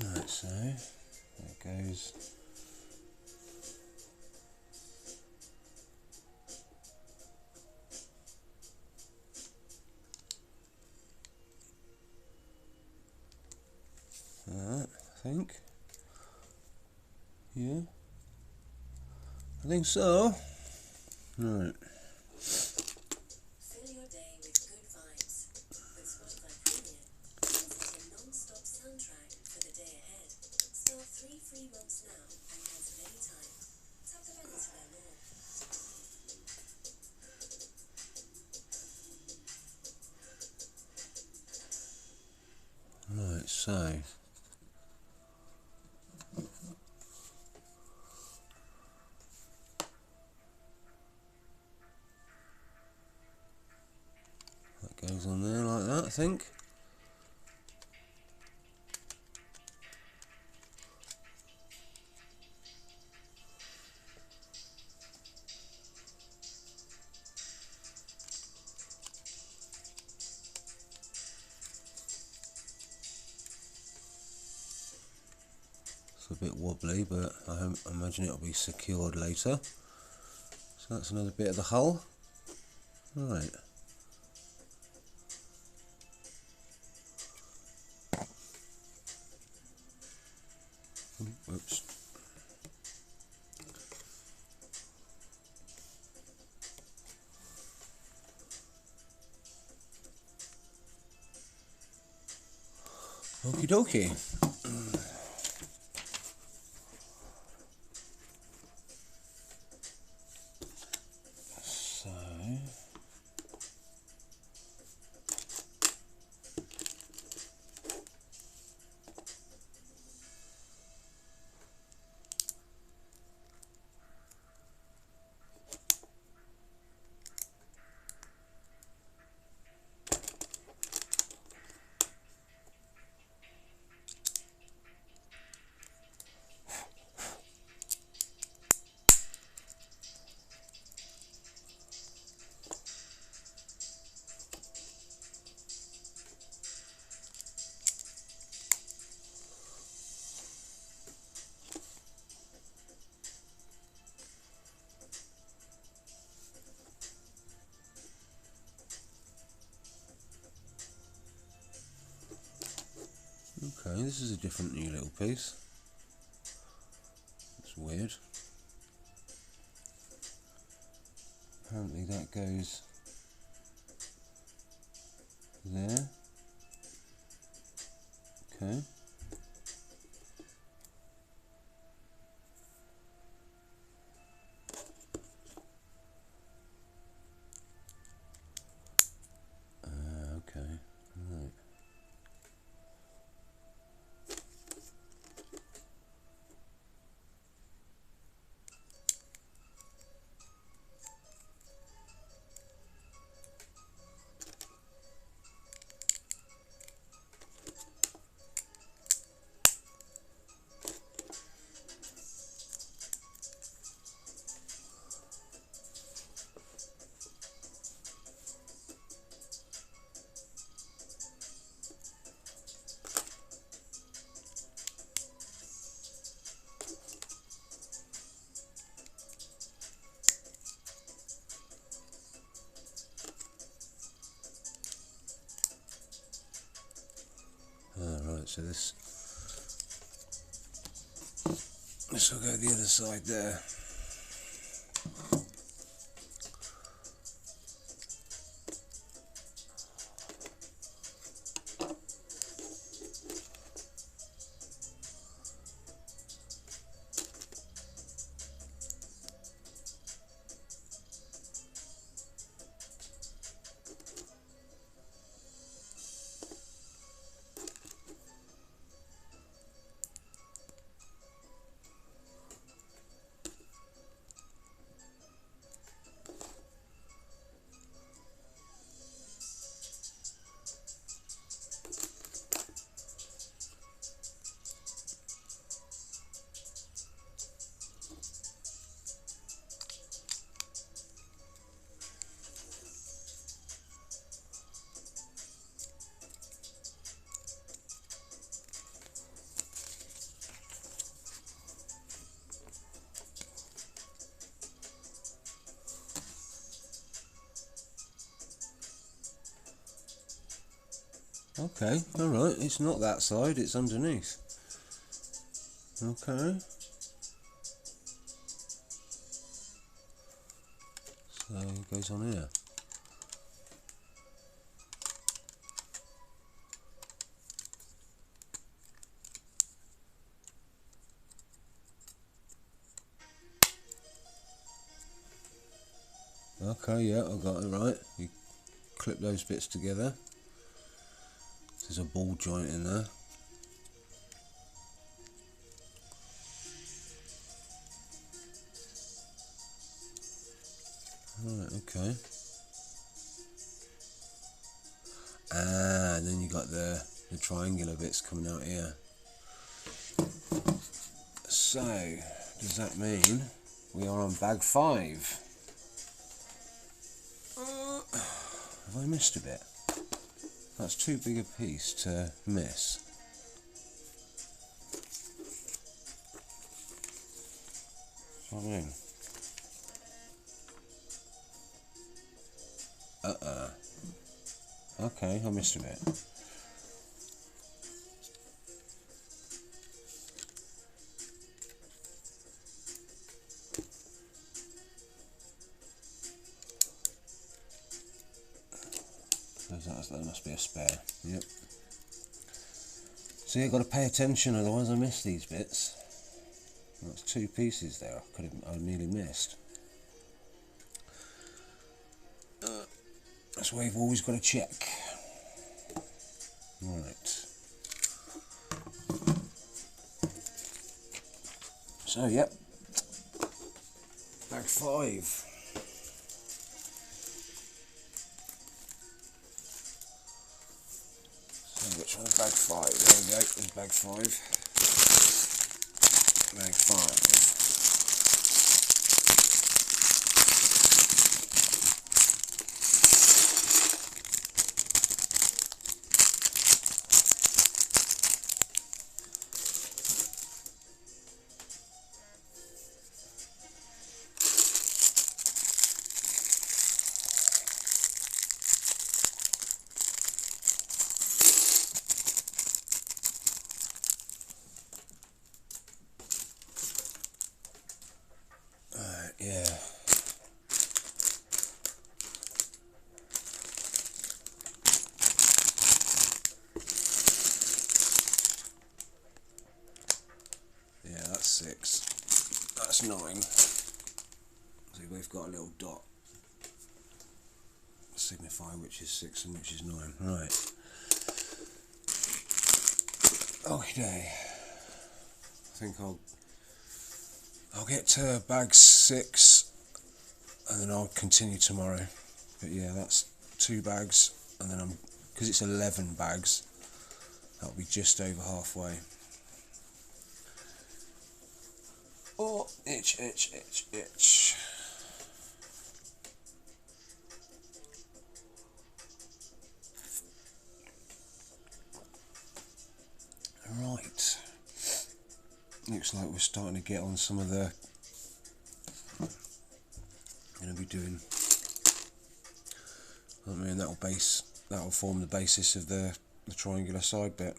Right, so there goes. That, I think. Yeah, I think so. Right. Fill your day with good vibes. With Spotify Premium, this is a non-stop soundtrack for the day ahead. Start 3 free months now and cancel anytime. Tap the banner to learn more. Right, so that goes on there like that, I think. It's a bit wobbly, but I imagine it'll be secured later. So that's another bit of the hull. Right. Oops. Okie dokie. So okay, this is a different new little piece. It's weird. Apparently that goes there. Okay. Okay. Right. So this will go the other side there. Okay, alright, it's not that side, it's underneath. Okay. So it goes on here. Okay, yeah, I got it right. You clip those bits together. There's a ball joint in there. Right, okay. And then you got the triangular bits coming out here. So, does that mean we are on bag 5? Have I missed a bit? That's too big a piece to miss. What do I mean? Okay, I missed a bit. There must be a spare. Yep. So you've got to pay attention, otherwise I miss these bits. That's 2 pieces there. I nearly missed. That's why you've always got to check. Right. So yep. Bag 5. Which one's bag 5? There we go, there's bag 5. Bag 5. Yeah. Yeah, that's 6. That's 9. So we've got a little dot signifying which is 6 and which is 9. Right. Okay. I think I'll get to bag 6 and then I'll continue tomorrow. But yeah, that's 2 bags, and then because it's 11 bags, that'll be just over halfway. Oh, itch, itch, itch, itch. Right. Looks like we're starting to get on some of the... I'm going to be doing... I mean, that'll form the basis of the triangular side bit.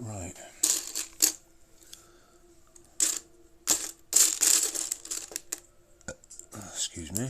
Right. Excuse me.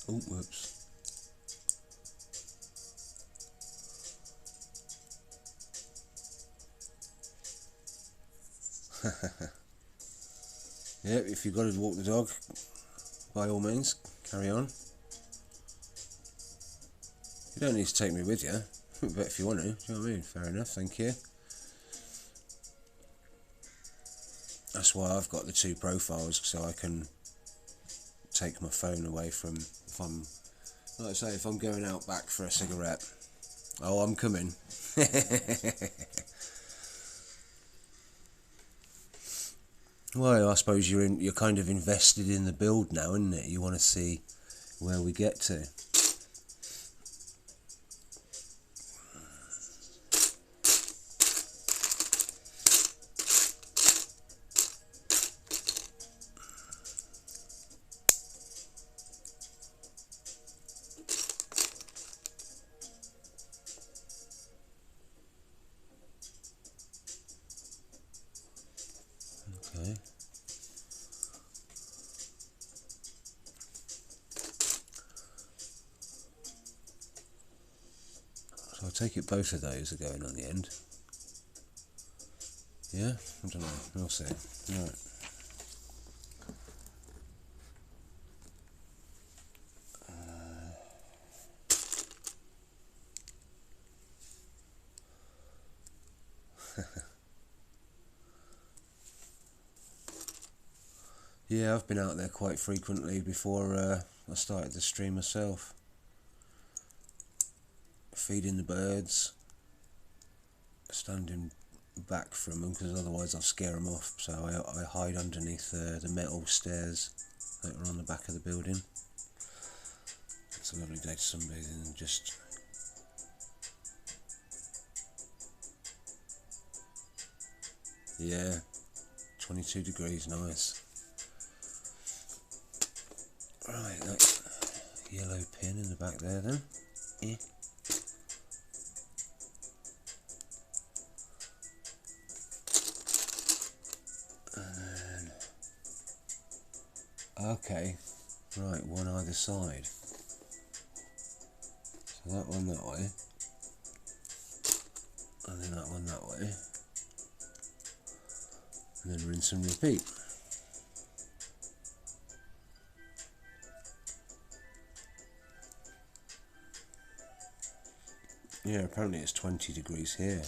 Oh, whoops. Yeah, if you've got to walk the dog, by all means, carry on. You don't need to take me with you, but if you want to, do you know what I mean? Fair enough, thank you. That's why I've got the two profiles, so I can take my phone away from, if I'm, like I say, if I'm going out back for a cigarette. Oh, I'm coming. Well, I suppose you're kind of invested in the build now, isn't it? You want to see where we get to. Okay. So I take it both of those are going on the end. Yeah? I don't know. We'll see. Right. Yeah, I've been out there quite frequently before I started the stream myself. Feeding the birds, standing back from them because otherwise I'll scare them off, so I hide underneath the metal stairs that are on the back of the building. It's a lovely day to sunbathing and just... Yeah, 22 degrees, nice. Right, that yellow pin in the back there then. Yeah. And then, okay, right, one either side. So that one that way, and then that one that way, and then rinse and repeat. Yeah, apparently it's 20 degrees here.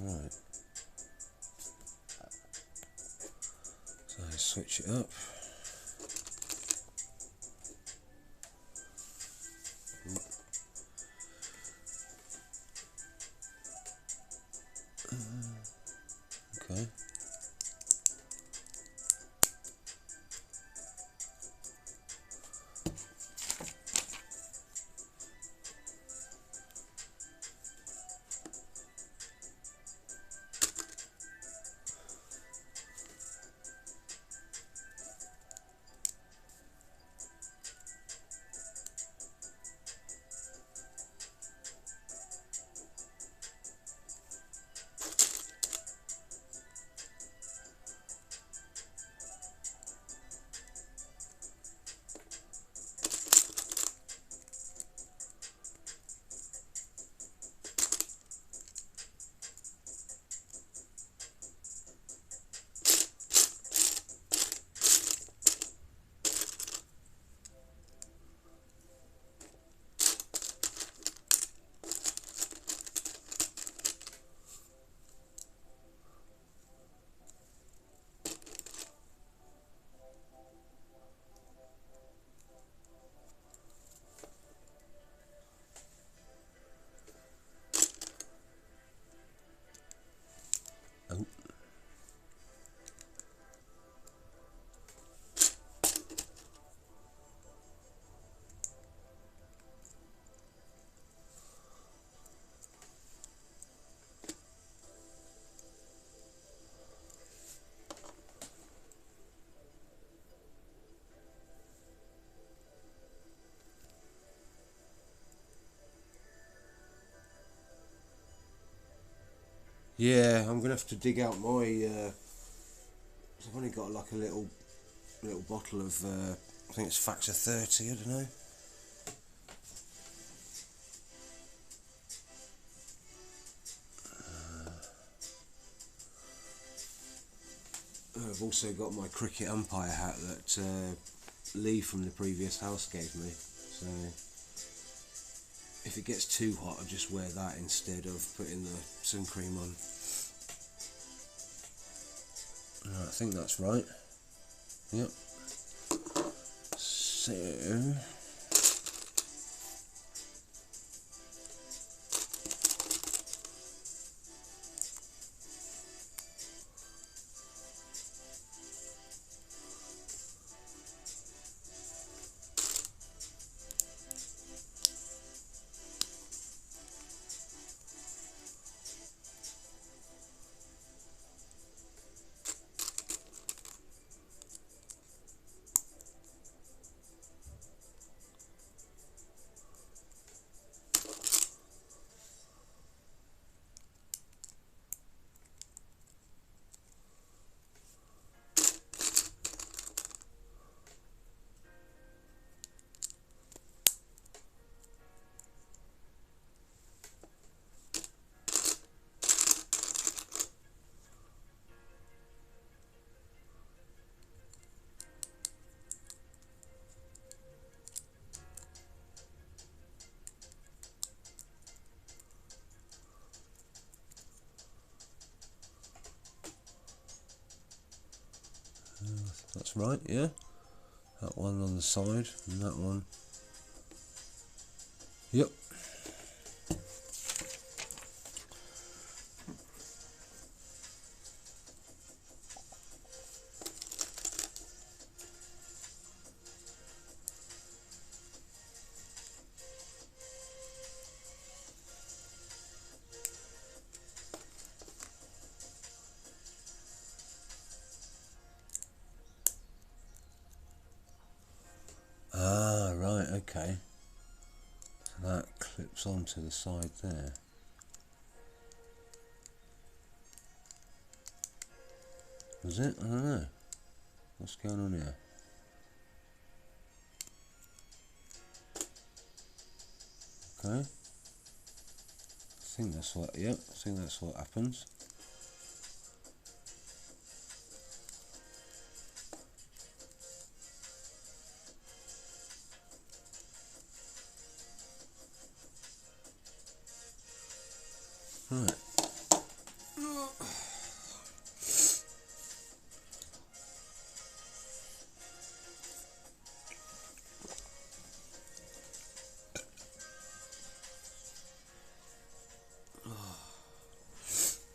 Right. So I switch it up. Okay. Oh. Yeah, I'm gonna have to dig out my. I've only got like a little bottle of. I think it's factor 30. I don't know. I've also got my cricket umpire hat that Lee from the previous house gave me. So if it gets too hot, I just wear that instead of putting the sun cream on. I think that's right. Yep. So that's right, yeah. That one on the side and that one. Yep. Ah, right, okay. So that clips onto the side there. Was it? I don't know. What's going on here? Okay. I think that's what, yep, I think that's what happens. Right.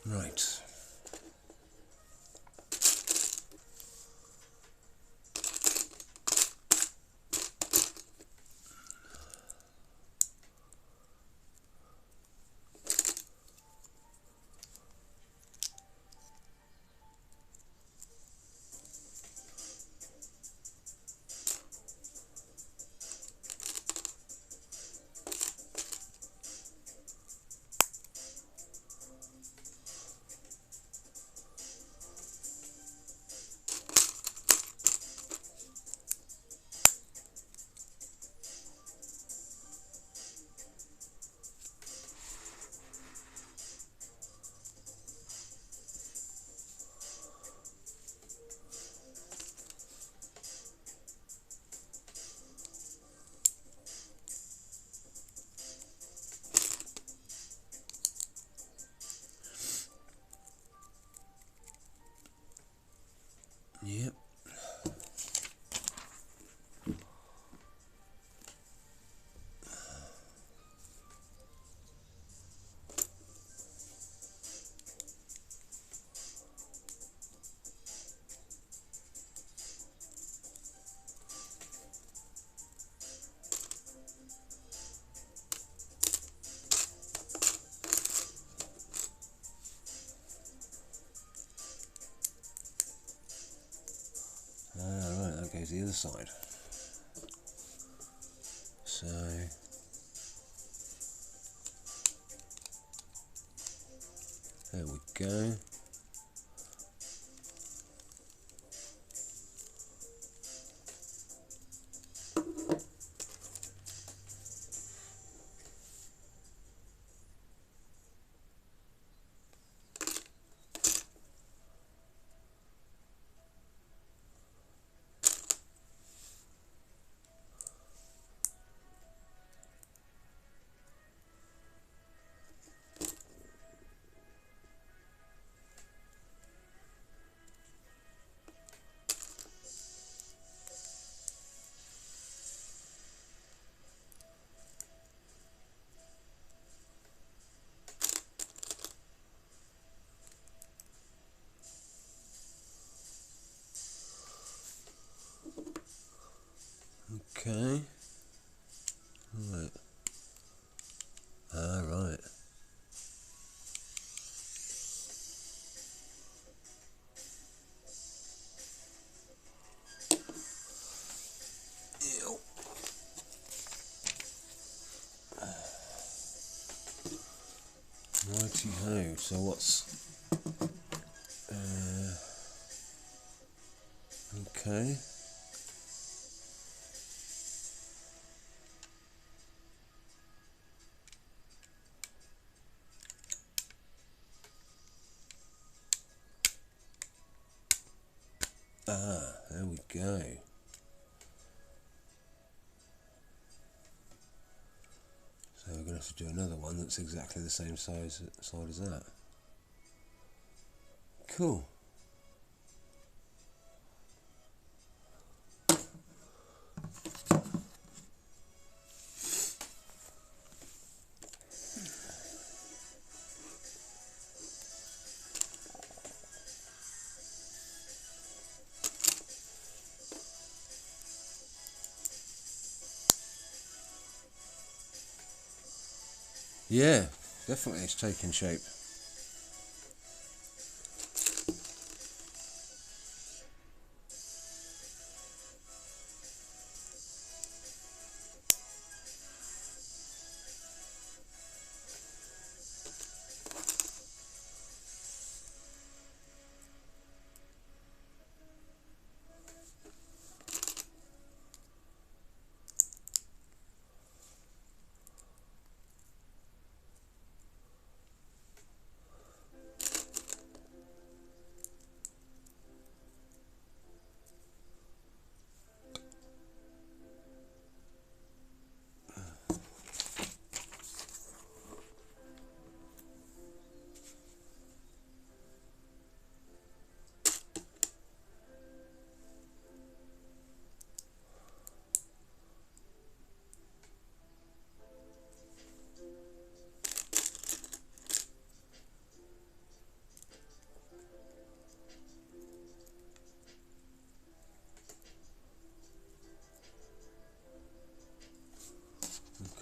Right. Yep. that goes the other side. So there we go. Okay. Right. Ah, right. Ew. Righty-ho. So what's... okay. Ah, there we go. So we're going to have to do another one that's exactly the same size as that. Cool. Yeah, definitely it's taking shape.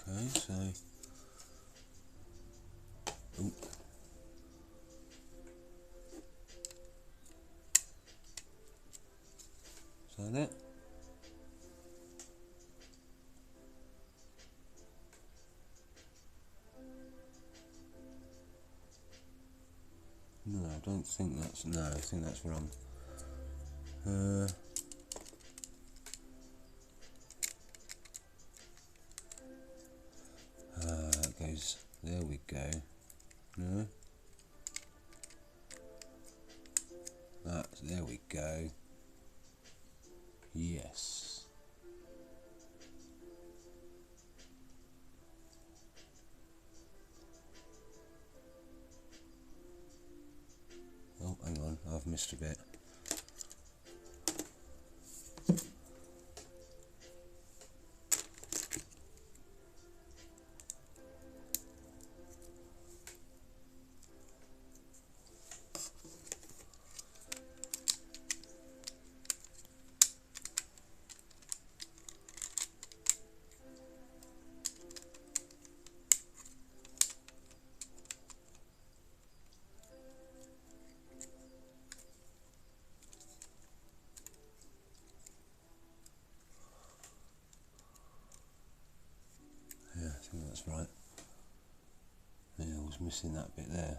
Okay, so... Oop. Is that it? No, I don't think that's... No, I think that's wrong. That goes... There we go. No? That... There we go. Yes. Oh, hang on, I've missed a bit. missing that bit there.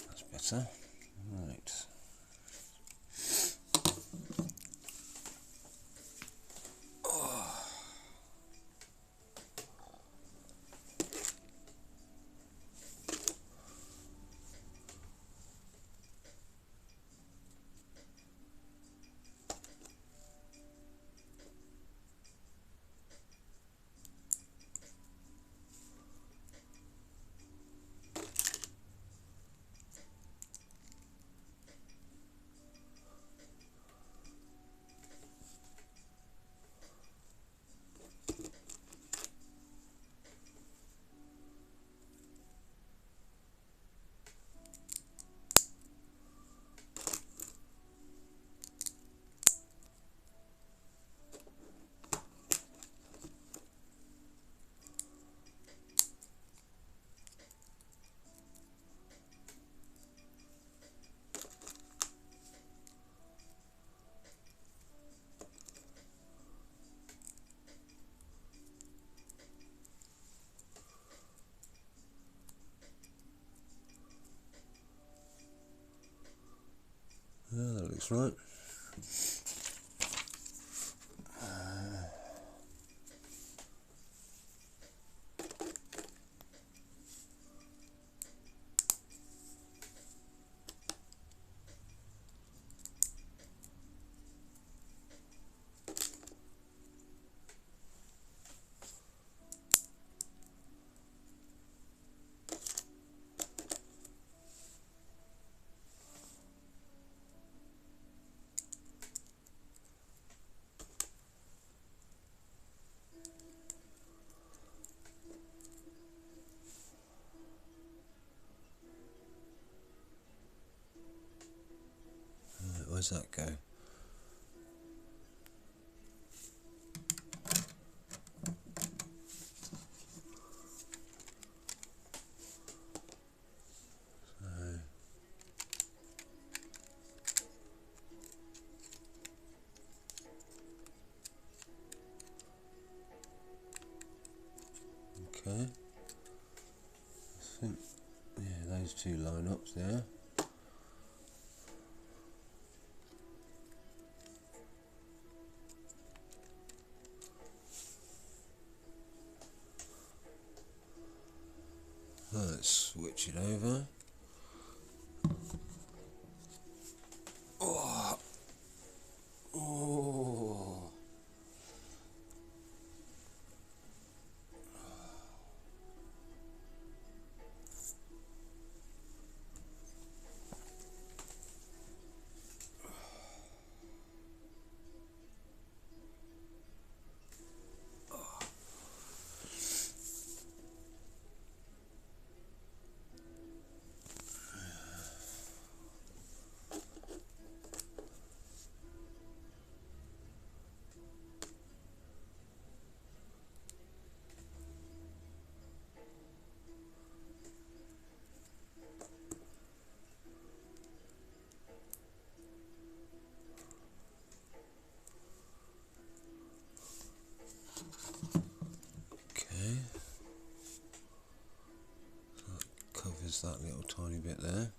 That's better. Right. Yeah, that looks right. Where's that go? Okay. I think, yeah, those two line up there. Let's switch it over. Oh. Oh. Covers that little tiny bit there.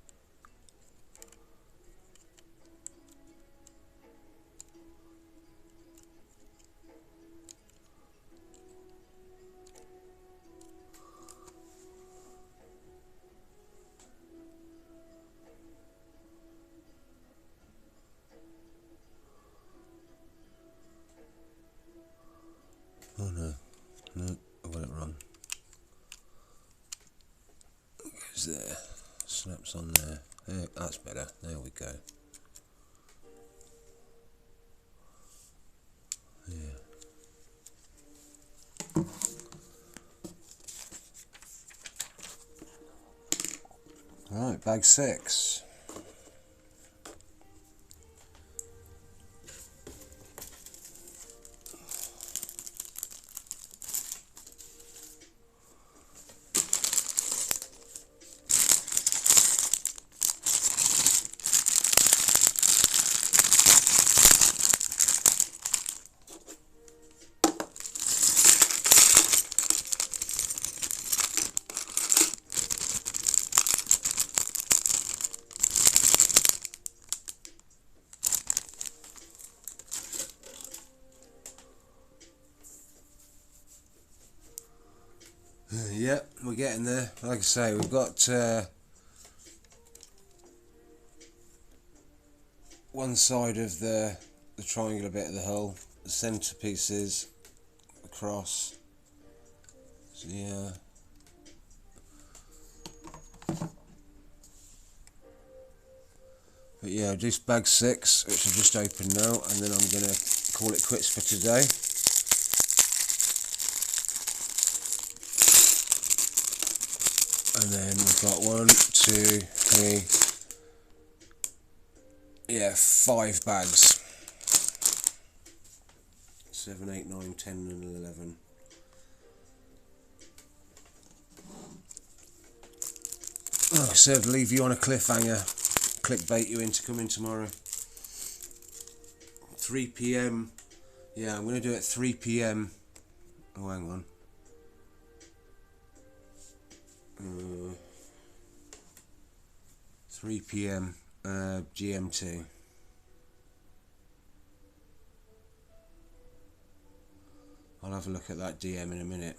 Oh no, no, I got it wrong. It goes there, snaps on there. That's better, there we go. Yeah. Right, bag 6. Yeah, we're getting there. Like I say, we've got one side of the triangular bit of the hull, the centre pieces across. So yeah. But yeah, just bag 6, which I've just opened now, and then I'm going to call it quits for today. And then we've got 1, 2, 3, yeah, 5 bags. 7, 8, 9, 10 and 11. Like I said, leave you on a cliffhanger. Clickbait you into coming tomorrow. 3 PM. Yeah, I'm going to do it 3 PM. Oh, hang on. 3 PM GMT. I'll have a look at that DM in a minute.